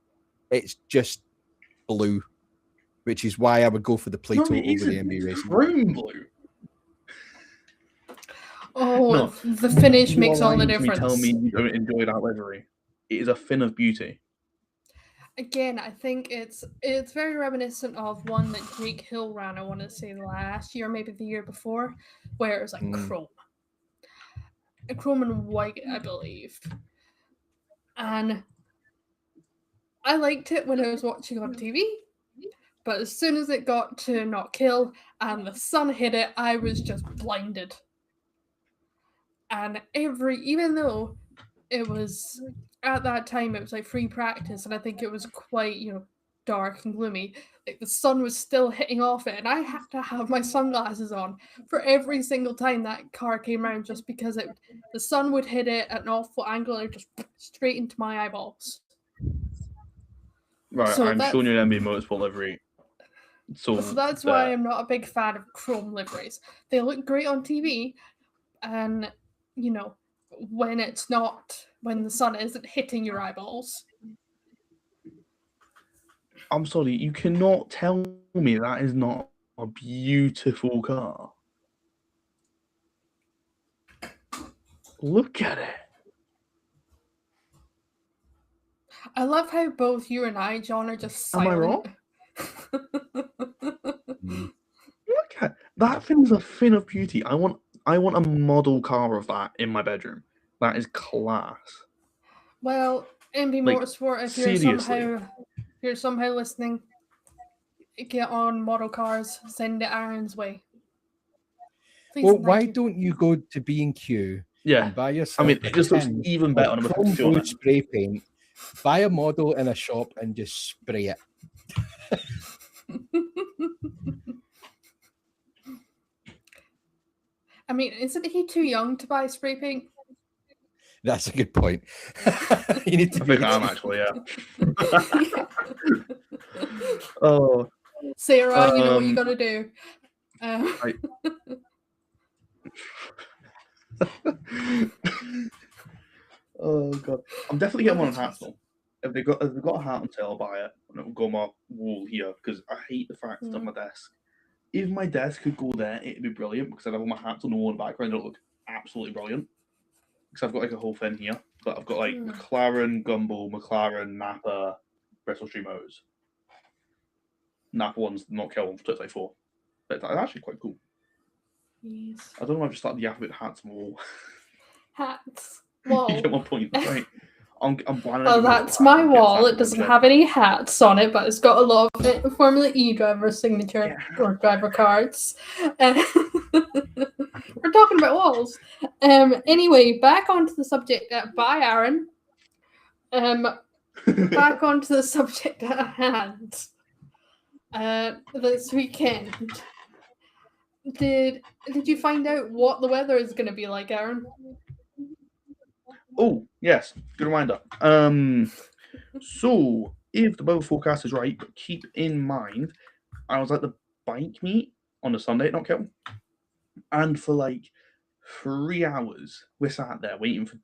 it's just blue, which is why I would go for the Plato No, it over the isn't. MB It's racing. chrome blue. oh, No, the finish You makes are all the lying to me, difference. Tell me you don't enjoy that livery. It is a fin of beauty. Again, I think it's very reminiscent of one that Jake Hill ran. I want to say last year, maybe the year before, where it was like chrome, chrome and white, I believe. And I liked it when I was watching on TV, but as soon as it got to Not Kill and the sun hit it, I was just blinded. And even though it was at that time, it was like free practice, and I think it was quite, dark and gloomy. Like the sun was still hitting off it, and I had to have my sunglasses on for every single time that car came around, just because the sun would hit it at an awful angle and just straight into my eyeballs. Right, So I'm that's- showing you an MB Motorsport livery. So that's why I'm not a big fan of chrome liveries. They look great on TV, and when it's not, when the sun isn't hitting your eyeballs. I'm sorry, you cannot tell me that is not a beautiful car. Look at it. I love how both you and I, John, are just Am I silent. Look at that fin is a fin of beauty. I want a model car of that in my bedroom. That is class. Well, MB Like, Motorsport, if seriously. you're somehow listening, get on model cars, send it Aaron's way. Please Well, and why thank you. don't you go to B&Q Yeah. and buy yourself I mean, it just looks tin even of better on a chrome picture on blue it. spray paint, buy a model in a shop and just spray it. I mean, isn't he too young to buy spray paint? That's a good point. You need to I think I am actually, yeah. Oh, Sarah, you know what you gotta do. Oh god, I'm definitely getting one on hats though. If they got a hat on sale, I'll buy it, and it'll go on my wall here because I hate the fact it's on my desk. If my desk could go there, it'd be brilliant because I'd have all my hats on the wall in the background. It'll look absolutely brilliant. Because I've got like a whole thing here, but I've got like McLaren, Gumball, McLaren, Napa, Bristol Street Motors. Napa one's not kill one for 234. But that's actually quite cool. Yes. I don't know. I've just started yapping about hats on the wall. Hats. You Wall. get my point, right? I'm planning. Well, that's my wall. It doesn't have any hats on it, but it's got a lot of Formula E driver signature or driver cards. We're talking about walls. Anyway, back onto the subject. Bye, Aaron. Back onto the subject at hand. This weekend, did you find out what the weather is going to be like, Aaron? Oh, yes. Good reminder. So, if the weather forecast is right, but keep in mind, I was at the bike meet on a Sunday at Knockhill, and for like 3 hours, we're sat there waiting for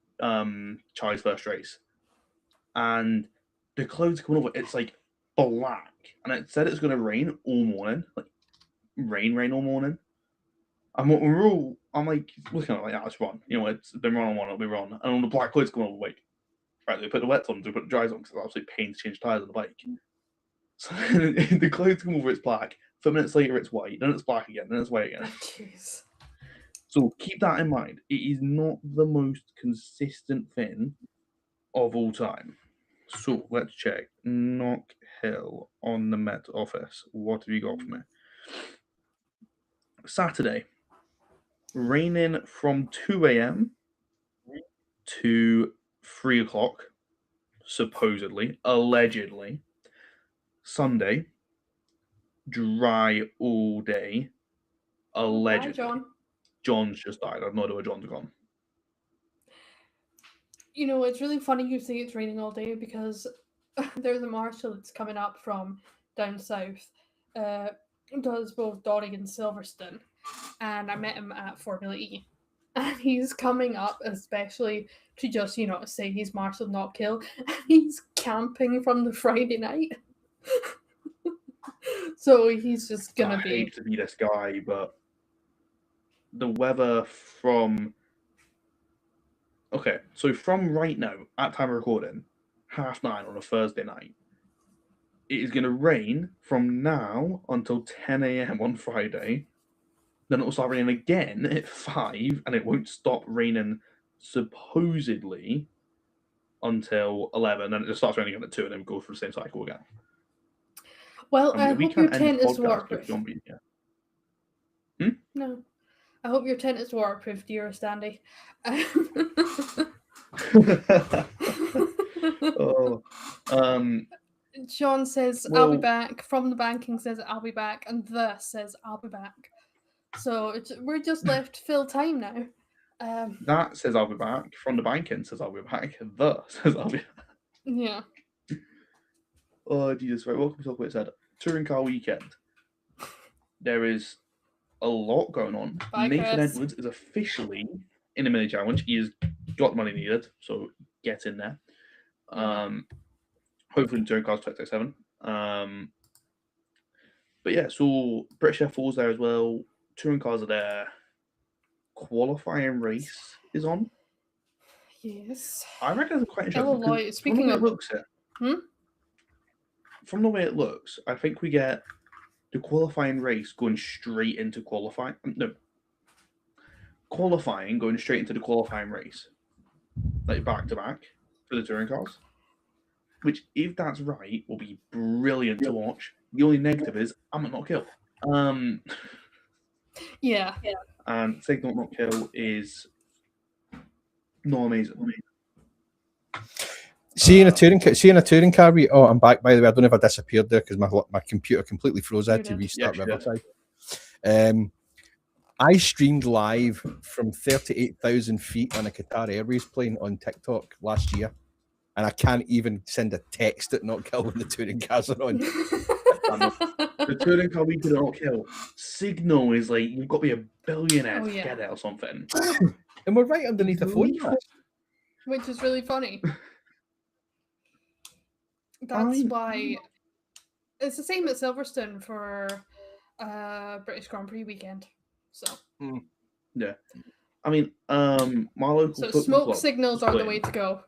Charlie's first race, and the clouds coming over, it's like black, and it said it's going to rain all morning, like rain all morning. I'm like looking at it like, yeah, it's wrong. You know, it's been wrong on one, it'll be wrong. And on the black clouds coming over, like, right, they put the wets on, they put the dries on because it's absolutely pain to change tyres on the bike. So the clouds come over, it's black. 5 minutes later, it's white. Then it's black again. Then it's white again. Jeez. So keep that in mind. It is not the most consistent thing of all time. So let's check. Knock Hill on the Met Office. What have you got for me? Saturday. Raining from 2 a.m. to 3 o'clock supposedly, allegedly. Sunday, dry all day, allegedly. Hi, John. John's just died. I have no idea where John's gone. You know, it's really funny you say it's raining all day because there's a marshal that's coming up from down south, does both Donning and Silverstone, and I met him at Formula E. And he's coming up especially to just, say he's Marshal Not Kill, and he's camping from the Friday night. So he's just gonna I hate to be this guy, but the weather from right now, at time of recording, 9:30 on a Thursday night, it is going to rain from now until 10 a.m. on Friday. Then it will start raining again at 5, and it won't stop raining supposedly until 11. Then it just starts raining again at 2, and then goes through the same cycle again. Well, I hope your tent is waterproof. No. I hope your tent is waterproof, dearest Andy. John says, I'll be back. From the banking says, I'll be back. And the says, I'll be back. So we're just left fill time now. That says, I'll be back. From the banking says, I'll be back. The says, I'll be back. Yeah. Oh, Jesus. Right, welcome to what it said. Touring car weekend. There is a lot going on. Bye, Nathan Chris. Edwards is officially in a mini challenge. He has got the money needed, so get in there. Hopefully, touring cars 2027. But yeah, so British F4's there as well. Touring cars are there. Qualifying race is on. Yes. I reckon it's quite interesting. Lloyd, speaking of From the way it looks, I think we get the qualifying race going straight into qualifying. No. Qualifying going straight into the qualifying race. Like back to back for the touring cars. Which, if that's right, will be brilliant to watch. The only negative is I'm at Not Kill. Yeah. And Signal Not Kill is not amazing. Seeing a touring car. Oh, I'm back. By the way, I don't know if I disappeared there because my computer completely froze. I had to restart Riverside. I streamed live from 38,000 feet on a Qatar Airways plane on TikTok last year, and I can't even send a text at Not Kill when the touring cars are on. The touring car we could Not Kill. Signal is like you've got to be a billionaire to get it or something. And we're right underneath a phone. Which is really funny. That's why it's the same at Silverstone for British Grand Prix weekend. So yeah, I mean, my local smoke signals are the way to go.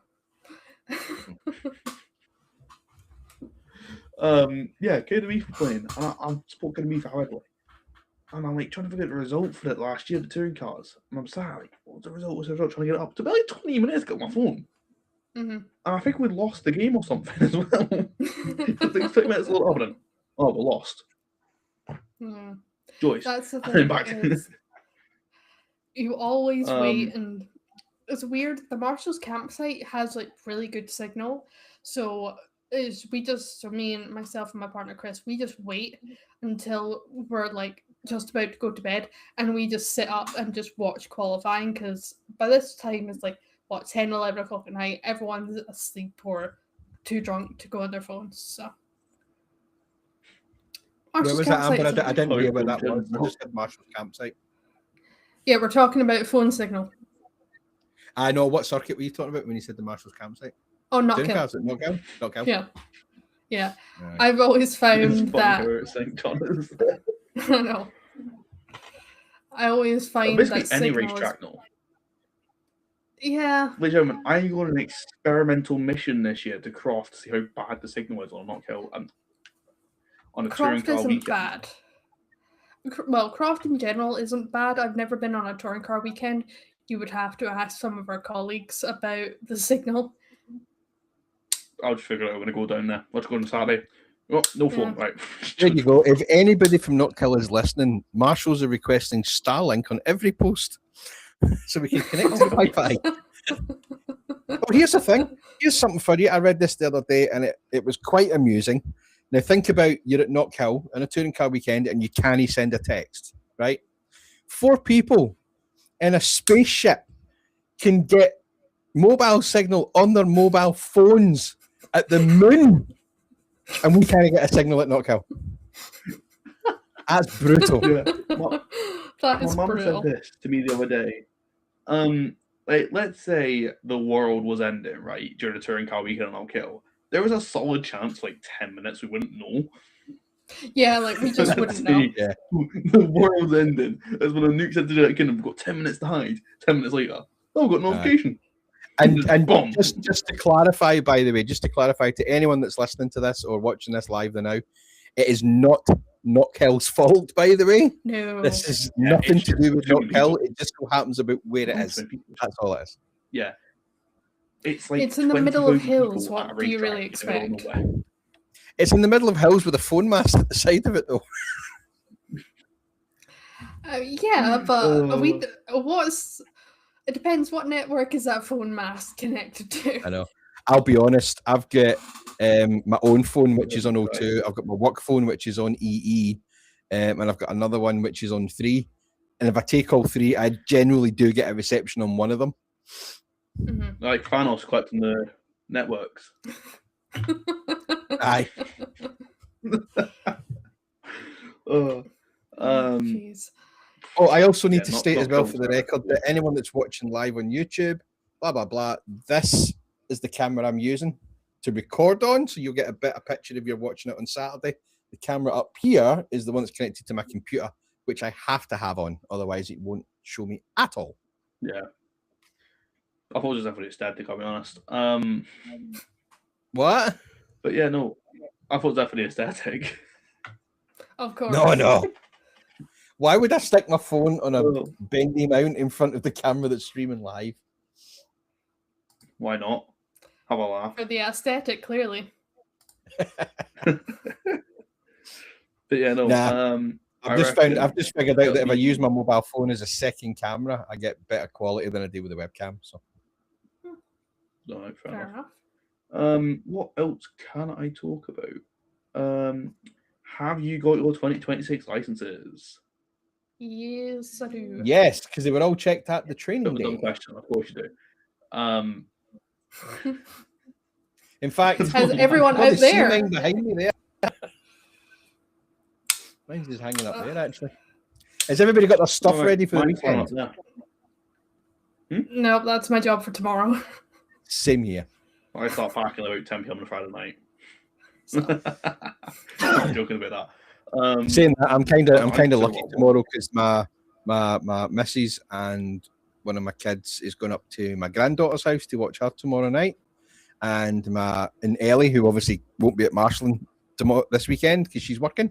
Yeah, KWE for playing, and I support KWE for Headley. And I'm like trying to figure out the result for it last year, the touring cars. And I'm sad, like, what's the result? What's the result? Trying to get it up. It's about like 20 minutes ago on my phone. Mm-hmm. And I think we'd lost the game or something as well. Because like 20 minutes later, we're lost. Mm. Joyce. That's the thing. Back. You always wait, and it's weird. The Marshalls campsite has like really good signal. So me and myself and my partner Chris, we just wait until we're like just about to go to bed, and we just sit up and just watch qualifying, because by this time it's like 10, 11 o'clock at night. Everyone's asleep or too drunk to go on their phones. So where was that, Amber? I didn't hear where that was. I just said Marshall's campsite. Yeah, we're talking about phone signal. I know. What circuit were you talking about when you said the Marshall's campsite? Oh, Not Kill. Not Kill. Yeah. Right. I've always found that. I know. I always find basically that any racetrack now. Yeah. Ladies and gentlemen, I got an experimental mission this year to Croft to see how bad the signal is on Not Kill and on a touring car isn't weekend. Bad. Well, Croft in general isn't bad. I've never been on a touring car weekend. You would have to ask some of our colleagues about the signal. I'll just figure out I'm going to go down there. Let's go on Saturday. Oh, no phone, right. There you go. If anybody from Not Kill is listening, Marshalls are requesting Starlink on every post so we can connect to the Wi-Fi. Oh, here's the thing. Here's something for you. I read this the other day, and it was quite amusing. Now, think about you're at Knockhill on a touring car weekend, and you can't send a text, right? 4 people in a spaceship can get mobile signal on their mobile phones at the moon, and we can't get a signal at Knockhill. That's brutal. Yeah. That is My mum brutal. said this to me the other day. Like, let's say the world was ending, right, during a touring car weekend on Knockhill. There was a solid chance, like 10 minutes, we wouldn't know. Yeah, like we just wouldn't know. Yeah. The world's ending. That's when a nuke said to United Kingdom, we've got 10 minutes to hide. 10 minutes later, oh, we've got notification. And Boom. just to clarify, by the way, just to clarify to anyone that's listening to this or watching this live now, it is not Knockhill's fault, by the way. No. This is Yeah, nothing it's to do with just too Knockhill. many It just so happens about where it is. That's all it is. Yeah. It's like It's in the middle of 20,000 hills. people at What a do you racetrack really in the middle of expect? nowhere. It's in the middle of hills with a phone mast at the side of it, though. Yeah, but it depends what network is that phone mast connected to. I know. I'll be honest. I've got my own phone, which is on O2. I've got my work phone, which is on EE, and I've got another one which is on 3. And if I take all 3, I generally do get a reception on one of them. Mhm. Like Thanos collecting the networks. Aye. Jeez. Oh, I also need Yeah, to not- state not as well films, for the sorry. record that anyone that's watching live on YouTube, blah, blah, blah, this is the camera I'm using to record on, so you'll get a better picture if you're watching it on Saturday. The camera up here is the one that's connected to my computer, which I have to have on, otherwise it won't show me at all. Yeah. I thought it was definitely static, I'll be honest. What? But yeah, no. I thought it was definitely static. Of course. No. Why would I stick my phone on a Oh. bendy mount in front of the camera that's streaming live? Why not? Have a laugh. For the aesthetic, clearly. But yeah, no. Nah. I I've just figured out that if I it'll use be- my mobile phone as a second camera, I get better quality than I do with a webcam. So No, fair Fair enough. enough. What else can I talk about? Have you got your 2026 licenses? Yes, I do. yes, because they were all checked at the That training was a dumb day. question. Of course you do. In fact, Has everyone probably out see there? mine behind me there. Mine's just hanging up there, actually. Has everybody got their stuff Alright, ready for the mine's one weekend? up there. Nope, that's my job for tomorrow. Same here. I start packing about 10 p.m. on a Friday night. So, I'm joking about that. Saying that, I'm kind of I'm so lucky well. tomorrow because my missus and one of my kids is going up to my granddaughter's house to watch her tomorrow night, and Ellie, who obviously won't be at marshalling tomorrow this weekend because she's working.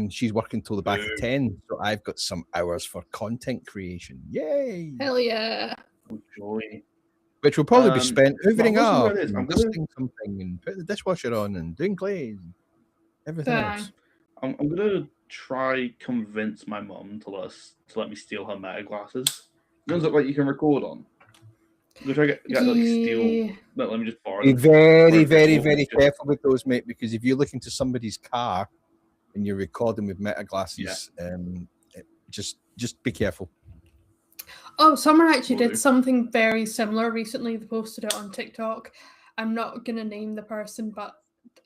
She's working till the back of 10, so I've got some hours for content creation. Yay! hell yeah. Joy. Which will probably be spent hoovering well, up, what's the word is, I'm and gonna- dusting something, and putting the dishwasher on, and doing clays, and everything Dang. else. I'm gonna try convince my mum to let me steal her meta glasses. Those look like you can record on. I'm gonna try to get like steal. Yeah. No, let me just borrow. Be them. very, Or very, just- very careful with those, mate, because if you look into somebody's car and you're recording with meta glasses, just be careful. Oh, Summer actually Will did do. something very similar recently. They posted it on TikTok. I'm not going to name the person, but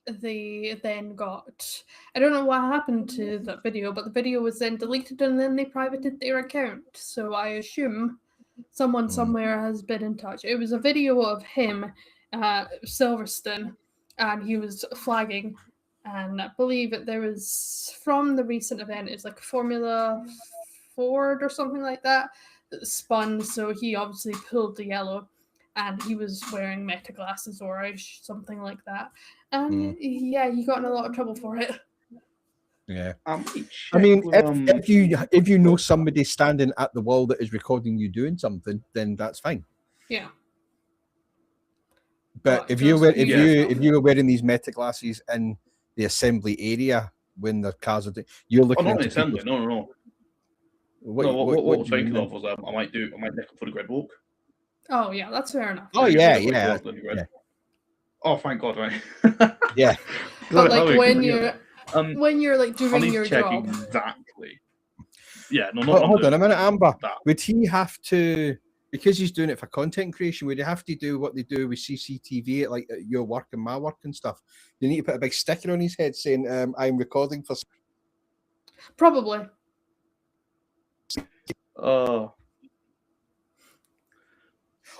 they then got... I don't know what happened to that video, but the video was then deleted and then they privated their account. So I assume someone somewhere has been in touch. It was a video of him, Silverstone, and he was flagging. And I believe that there was, from the recent event, it's like Formula Ford or something like that spun, so he obviously pulled the yellow, and he was wearing meta glasses or something like that, and yeah, he got in a lot of trouble for it. Yeah. I might I mean, check with, if you know somebody standing at the wall that is recording you doing something, then that's fine. Yeah. But But if you were if yeah. you were wearing these meta glasses in the assembly area when the cars are you're Oh, looking not an into assembly. people's- No. What, No, what I was do you thinking mean of was I might nick up for the grid walk. Oh yeah, that's fair enough. Oh You yeah, read it, yeah, like, you read. yeah. Oh, thank God, right? Yeah. But That like way, when yeah. you're like doing Honey's your checking job. exactly. Yeah, no, not Hold on a minute, Amber. that. Would he have to, because he's doing it for content creation, would he have to do what they do with CCTV at like at your work and my work and stuff? You need to put a big sticker on his head saying, I'm recording for. Probably. Oh,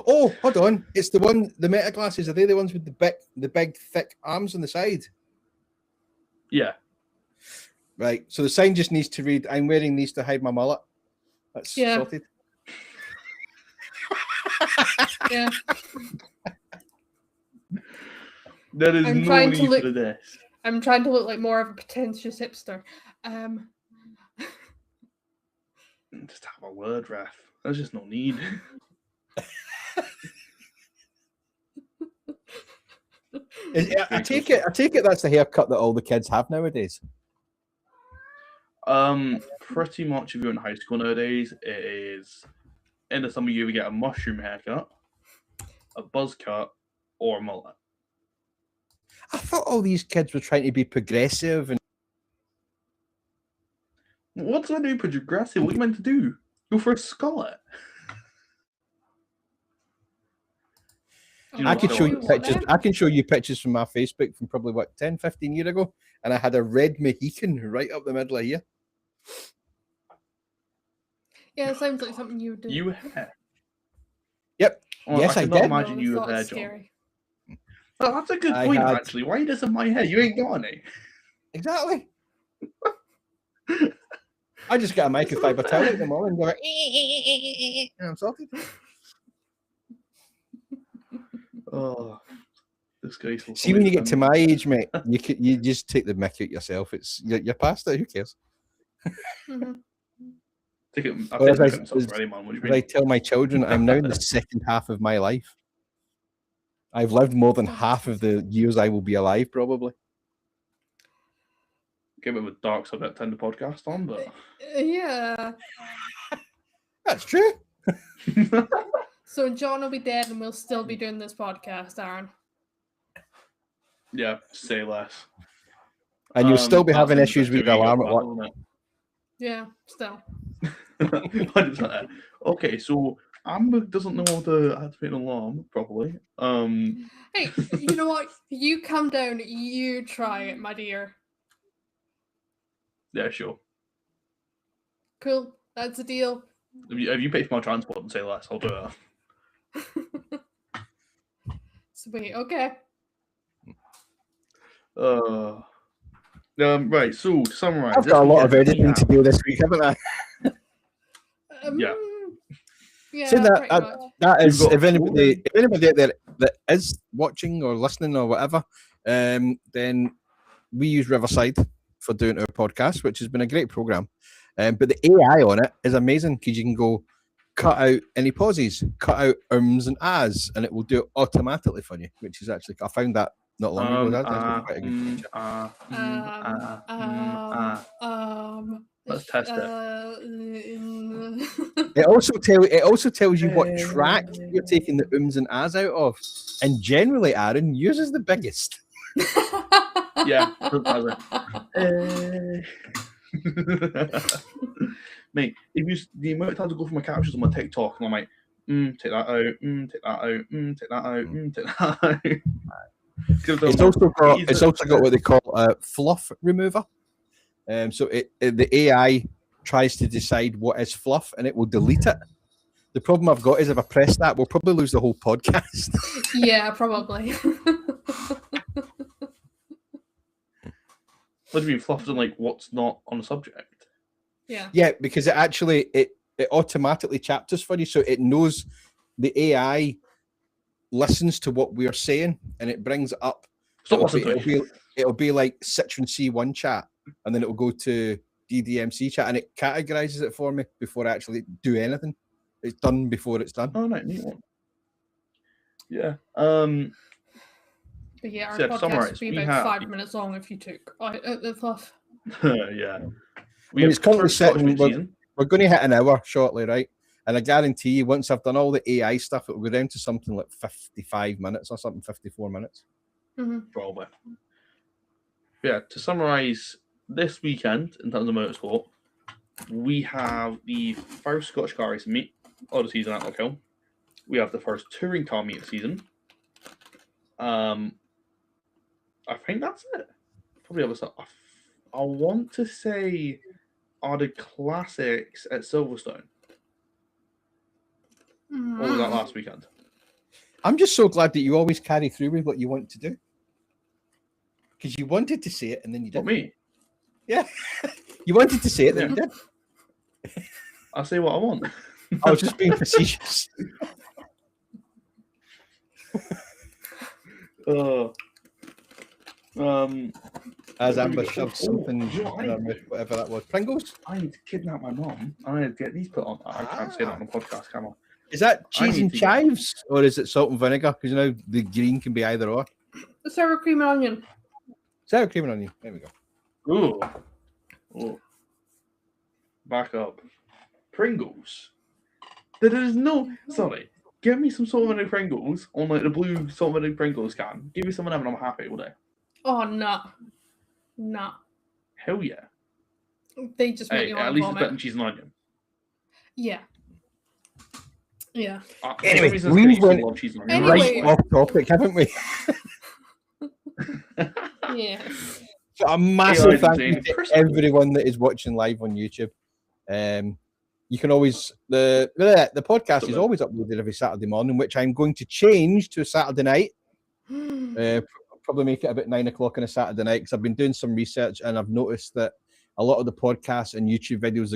Oh, hold on. It's the Meta glasses. Are they the ones with the big, thick arms on the side? yeah. Right. So the sign just needs to read, I'm wearing these to hide my mullet. That's Yeah. sorted. Yeah. There is I'm no trying to need look- for this. I'm trying to look like more of a pretentious hipster. Just have a word, ref. There's just no need. I take it that's the haircut that all the kids have nowadays. Pretty much if you're in high school nowadays, it is end of summer you either get a mushroom haircut, a buzz cut, or a mullet. I thought all these kids were trying to be progressive and What's I do progressive? What are you meant to do? Go for a skullet? You know I can what show I you want? pictures. I can show you pictures from my Facebook from probably 10, 15 years ago, and I had a red Mohican right up the middle of here. Yeah, it sounds like something you would do. You hair? Yep. Oh, Yes, I cannot did. imagine No, you thought with hair, it's John. scary. Well, that's a good I point, had- actually. Why doesn't my hair? You ain't got any. Exactly. I just got a microfiber towel in the morning and go like, and I'm sorted. Oh, disgraceful. See, when you get to my age, mate, you just take the mick out yourself. You're past it. Who cares? Mhm. Take it. I Well, think as I- myself already, man. What do you As I mean? tell my children, I'm now in the second half of my life. I've lived more than half of the years I will be alive, probably. Give it a dark subject to end the podcast on, but Yeah. That's true. So John will be dead and we'll still be doing this podcast, Aaron. yeah, say less. And you'll still be That's having issues with interesting. the alarm There at you work. go, isn't Yeah, still. it? Okay, so Amber doesn't know how to activate an alarm properly. Hey, you know what? You come down, you try it, my dear. Yeah, sure. Cool. That's a deal. If you pay for my transport and say less, I'll do it. Sweet. Okay. Right, so to summarize, I've got a lot of editing to do this week, haven't I? Yeah. Yeah. So pretty much. that is, You've got if anybody out there that is watching or listening or whatever, then we use Riverside for doing our podcast, which has been a great program. But the AI on it is amazing because you can go cut out any pauses, cut out ums and ahs, and it will do it automatically for you, which is actually, I found that not long ago. That's actually quite a good feature. Let's test it. It also tells you what track you're taking the ums and ahs out of, and generally, Aaron, yours is the biggest. Yeah, mate, if you the amount of times I go for my captions on my TikTok and I'm like, take that out, take that out, take that out, take that out. It's also got what they call a fluff remover. So the AI tries to decide what is fluff and it will delete it. The problem I've got is if I press that, we'll probably lose the whole podcast. Yeah, probably. What do you mean fluffed in like what's not on the subject? Yeah. Yeah, because it actually it automatically chapters for you, so it knows the AI listens to what we are saying and it brings it up. Stop listening. It'll be like Citroen C1 chat, and then it'll go to DDMC chat, and it categorizes it for me before I actually do anything. It's done before it's done. Oh, no, neat one. Yeah. But yeah, our So, podcast summarise, would be we about have- 5 minutes long if you took out the fluff. Yeah. It's currently first Scottish sitting- season. We're going to hit an hour shortly, right? And I guarantee you, once I've done all the AI stuff, it will go down to something like 55 minutes or something, 54 minutes. Probably. Yeah, to summarize this weekend in terms of motorsport, we have the first Scottish car racing meet of the season at Knockhill. We have the first touring car meet of the season. I think that's it. Probably other stuff. I want to say are the classics at Silverstone. Or was that last weekend? I'm just so glad that you always carry through with what you want to do. Because you wanted to say it and then you didn't. Not me. Yeah. You wanted to say it, then you did. I'll say what I want. I was just being facetious. As Amber shoved something in her mouth, whatever that was. Pringles? I need to kidnap my mom. I need to get these put on. I can't say that on a podcast, can I? Is that cheese and chives or is it salt and vinegar? Because you know the green can be either or. Sour cream and onion. Sour cream and onion. There we go. Ooh. Back up. Pringles. There is no. Sorry. Give me some salt and vinegar Pringles on like the blue salt and vinegar Pringles can. Give me some of them and I'm happy all day. Oh, no. No. Hell yeah. They just make you want at to least vomit. it's better than cheese and onion. Yeah. Yeah. Anyway, we we went Anyway. right off topic, haven't we? Yeah. So a massive AI thank you to Christmas. everyone that is watching live on YouTube. You can always the podcast is always uploaded every Saturday morning, which I'm going to change to a Saturday night. Probably make it about 9 o'clock on a Saturday night because I've been doing some research and I've noticed that a lot of the podcasts and YouTube videos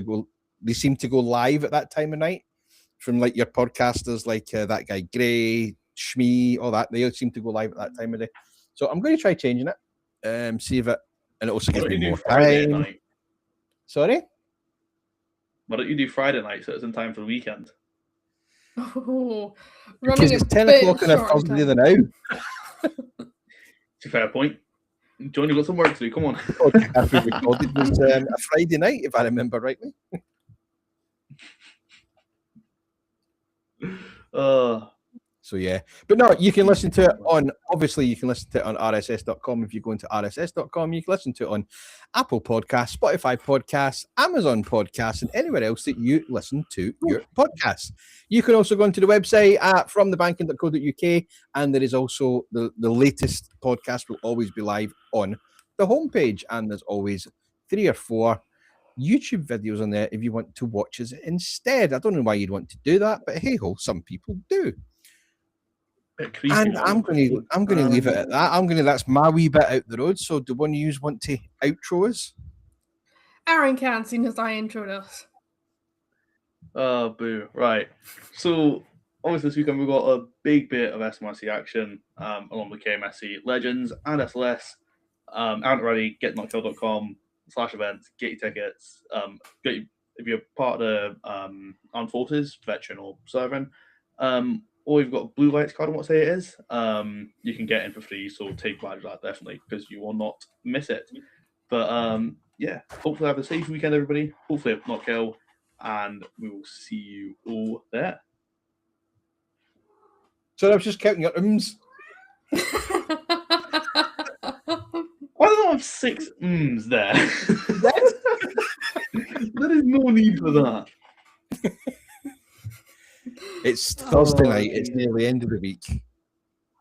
they seem to go live at that time of night from like your podcasters like that guy Gray, Shmee, all that. They all seem to go live at that time of day. So I'm going to try changing it. See if it, and it also gives me more time. Night? Sorry? Why don't you do Friday night so it's in time for the weekend? Oh, Because it's 10 o'clock on a Thursday the now. It's a fair point. John, you've got some work to do. Come on. Podcast we recorded was a Friday night, if I remember rightly. So yeah, but no, you can listen to it on, obviously you can listen to it on rss.com. If you go into rss.com, you can listen to it on Apple Podcasts, Spotify Podcasts, Amazon Podcasts, and anywhere else that you listen to your podcasts. You can also go onto the website at fromthebanking.co.uk, and there is also the latest podcast will always be live on the homepage, and there's always 3 or 4 YouTube videos on there if you want to watch us instead. I don't know why you'd want to do that, but hey ho, some people do. And I'm going to leave it at that. That's my wee bit out the road. So do one of you want to outro us? Aaron can't seem as I introed us. Oh, boo. Right. So, obviously, this weekend we've got a big bit of SMRC action along with KMSC Legends and SLS. Out ready, getnockhill.com/events, get your tickets. If you're part of the armed forces, veteran or serving, or you've got a blue lights card, I want to say it is, you can get in for free. So take advantage of that definitely because you will not miss it. But yeah, hopefully have a safe weekend, everybody. Hopefully at Knockhill, and we will see you all there. So I was just counting your ums. Why do I have 6 ums there? There is no need for that. It's Thursday night. It's near the end of the week.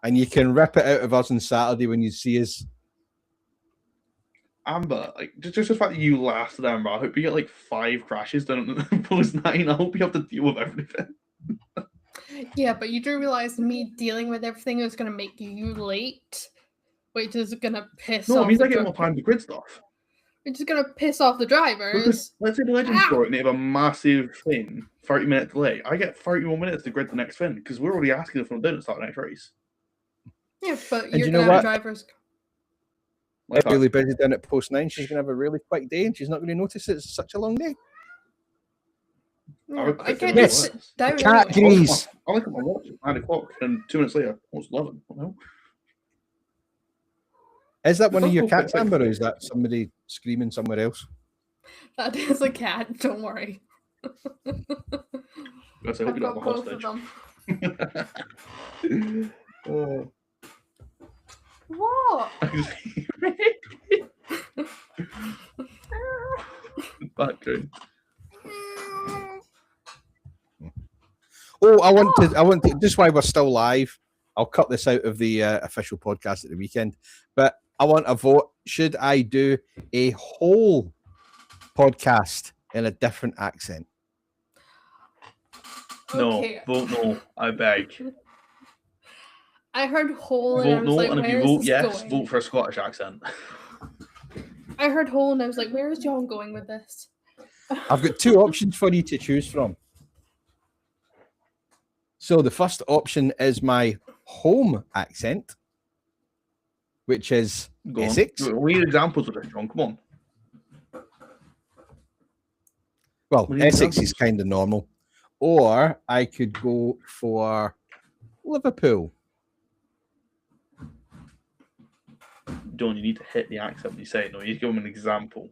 And you can rip it out of us on Saturday when you see us. Amber, like just the fact that you laughed at Amber, I hope you get like 5 crashes done on post 9. I hope you have to deal with everything. Yeah, but you do realize me dealing with everything is going to make you late, which is going to piss off. No, it means I get more time to grid stuff. Which is going to piss off the drivers. Because let's say the Legends score and they have a massive thing, 30-minute delay. I get 30 more minutes to grid the next fin because we're already asking them to start the next race. Yeah, but And you're you going know to have what? drivers. Like that. Really busy down at post 9. She's going to have a really quick day and she's not going to notice it's such a long day. Yeah, I get Yes, to sit down cat anyway. grease. I look at my watch, 9 o'clock, and 2 minutes later, it's 11. I don't know. Is that one of your cats, Amber, or is that somebody screaming somewhere else? That is a cat, don't worry. I hope I've you don't got have a both of hostage. them. Oh. What? Background. Oh, I want to, just while we're still live, I'll cut this out of the official podcast at the weekend, but I want a vote. Should I do a whole podcast in a different accent? No, Okay. vote no, I beg. I heard whole and I Vote was no, like, and if where you is vote this yes, going? vote for a Scottish accent. I heard whole and I was like, where is John going with this? I've got two options for you to choose from. So the first option is my home accent, which is Go on. Essex. We need examples of this, John. Come on. Well, We need Essex is examples. kind of normal. Or I could go for Liverpool. John, you need to hit the accent when you say it. No, you need to give them an example.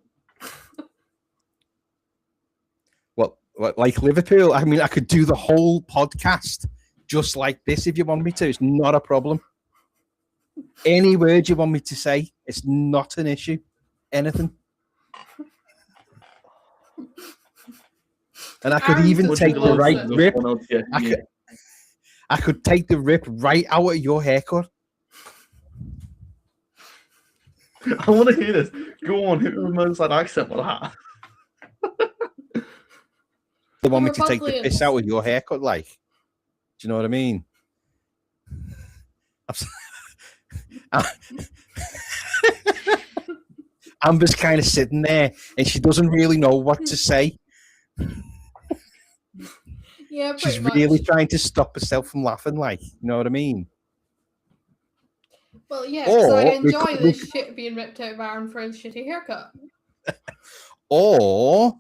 Well, like Liverpool, I mean, I could do the whole podcast just like this if you want me to. It's not a problem. Any word you want me to say, it's not an issue. Anything. And I could Aaron's even just take the loves right it. rip. I could take the rip right out of your haircut. I want to hear this. Go on. Who remembers that accent with that? They want me The to take the piss Republicans. out of your haircut, like. Do you know what I mean? Amber's kind of sitting there and she doesn't really know what to say. Yeah, pretty She's much. really trying to stop herself from laughing, like, you know what I mean? Well, yeah, because I Or we enjoy could- this shit being ripped out of Aaron for his shitty haircut. Or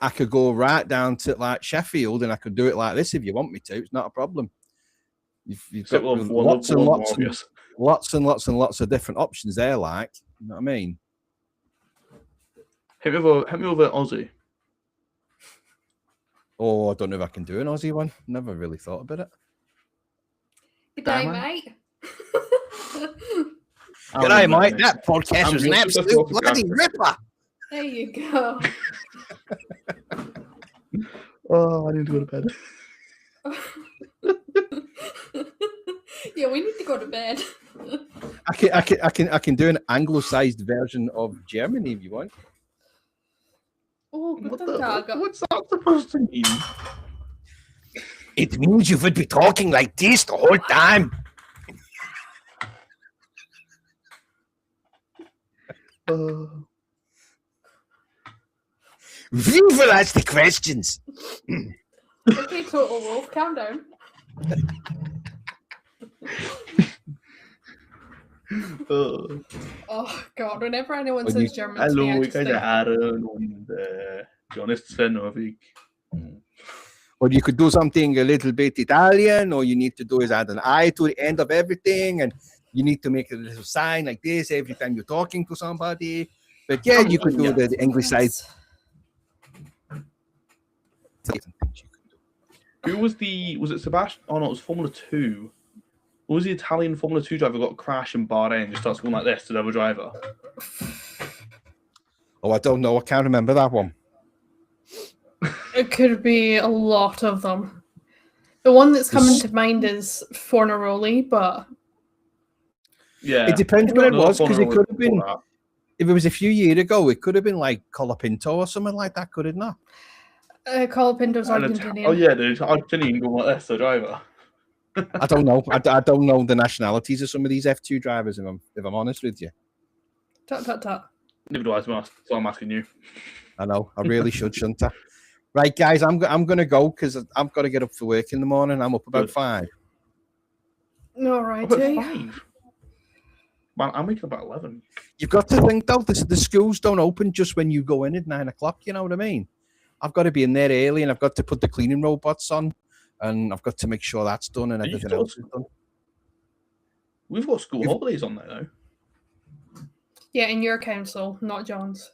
I could go right down to like Sheffield and I could do it like this if you want me to. It's not a problem. You've got lots and lots of different options there, like, you know what I mean? Hit me over Aussie. Oh, I don't know if I can do an Aussie one. Never really thought about it. Good day, Damn mate. G'day, mate. That podcast I'm was an just absolute talking bloody after. ripper. There you go. Oh, I need to go to bed. Yeah, we need to go to bed. I can do an anglicized version of Germany if you want. Oh, guten Tag. What's that supposed to mean? It means you would be talking like this the whole time. We will ask the questions. Okay, Total Wolf, calm down. Oh, God, whenever anyone When says you- German to me, I Hallo, just ich heiße think, Aaron und John ist Sven Norvig. Or you could do something a little bit Italian, or you need to do is add an I to the end of everything, and you need to make a little sign like this every time you're talking to somebody. But yeah, you could do the English side. Who was it Sebastian? Oh no, it was Formula 2. Who was the Italian Formula 2 driver who got crashed in Bahrain and just starts going like this to the other driver? Oh, I don't know. I can't remember that one. it could be a lot of them. The one that's coming to mind is Fornaroli, but Yeah. It depends when it Another was, because it Formula could have been, before that. if it was a few years ago, it could have been like Colapinto or something like that, could it not? Colapinto's And Argentinian. oh yeah, the Argentinian going like this, the driver. I don't know. I don't know the nationalities of some of these F2 drivers, if I'm honest with you. Tut, tut, tut. Neither do I, so I'm asking you. I know. I really should, shouldn't I? Right, guys, I'm going to go because I've got to get up for work in the morning. I'm up about Good. 5. All About righty. 5. Man, I'm waking up at 11. You've got to think, though, the schools don't open just when you go in at 9 o'clock. You know what I mean? I've got to be in there early, and I've got to put the cleaning robots on, and I've got to make sure that's done and Are you everything still- else is done. We've got school You've- holidays on there though. Yeah, in your council, not John's.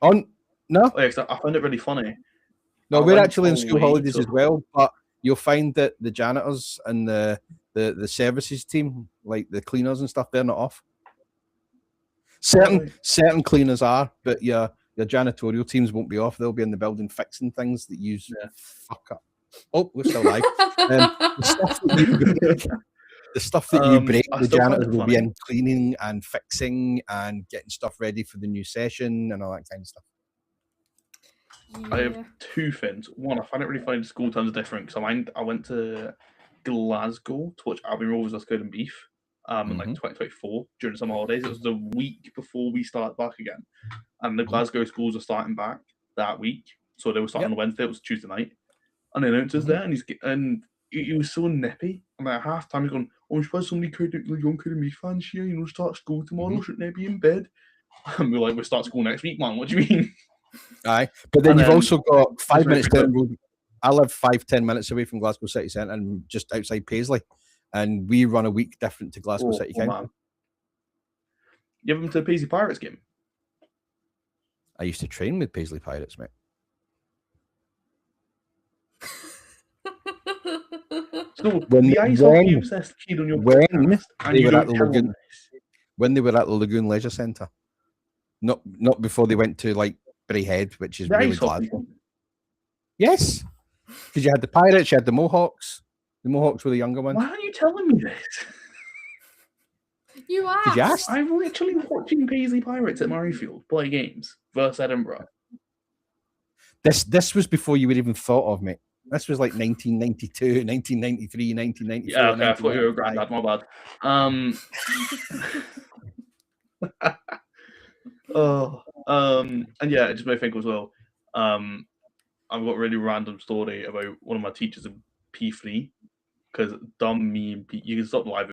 On no, Oh, yeah, 'cause I find it really funny. No, I we're went actually in school away holidays to- as well, but you'll find that the janitors and the services team, like the cleaners and stuff, they're not off. Certain cleaners are, but your janitorial teams won't be off. They'll be in the building fixing things that you fuck up. Oh, we're still live. The stuff that you break, I the still find janitors it will be funny. in cleaning and fixing and getting stuff ready for the new session and all that kind of stuff. I have two things. One, I find it really funny the school terms are different because I went to Glasgow to watch Albion Rovers vs Golden Beef in like 2024 during the summer holidays. It was the week before we started back again, and the Glasgow schools are starting back that week. So they were starting on Wednesday. It was Tuesday night, and the announcer's there, and he was so nippy. And at half time, he's going, "Oh, I'm surprised so many young Golden Beef fans here. You know, start school tomorrow. Shouldn't they be in bed?" And we're like, "We start school next week, man. What do you mean?" Aye, but then And you've then- also got 5 Just minutes really down the road. I live 5-10 minutes away from Glasgow City Centre and just outside Paisley, and we run a week different to Glasgow City Council. Man. You ever been to the Paisley Pirates game? I used to train with Paisley Pirates, mate. So When- the ice hockey when- obsessed kid on your when podcast, and they you were at don't the tell Lagoon. them this. When they were at the Lagoon Leisure Centre, not before they went to like Braehead, which is The really ice hockey. Glasgow. Yes, because you had the Pirates, you had the Mohawks. The Mohawks were the younger ones. Why aren't you telling me this? You asked. Did you ask? I'm literally watching Paisley Pirates at Murrayfield play games versus Edinburgh. This was before you would even thought of me. This was like 1992, 1993, 1994. Yeah, okay, I thought you were a granddad. My bad. And yeah, it just made me think as well. I've got a really random story about one of my teachers in P3 because dumb me and P. You can stop live.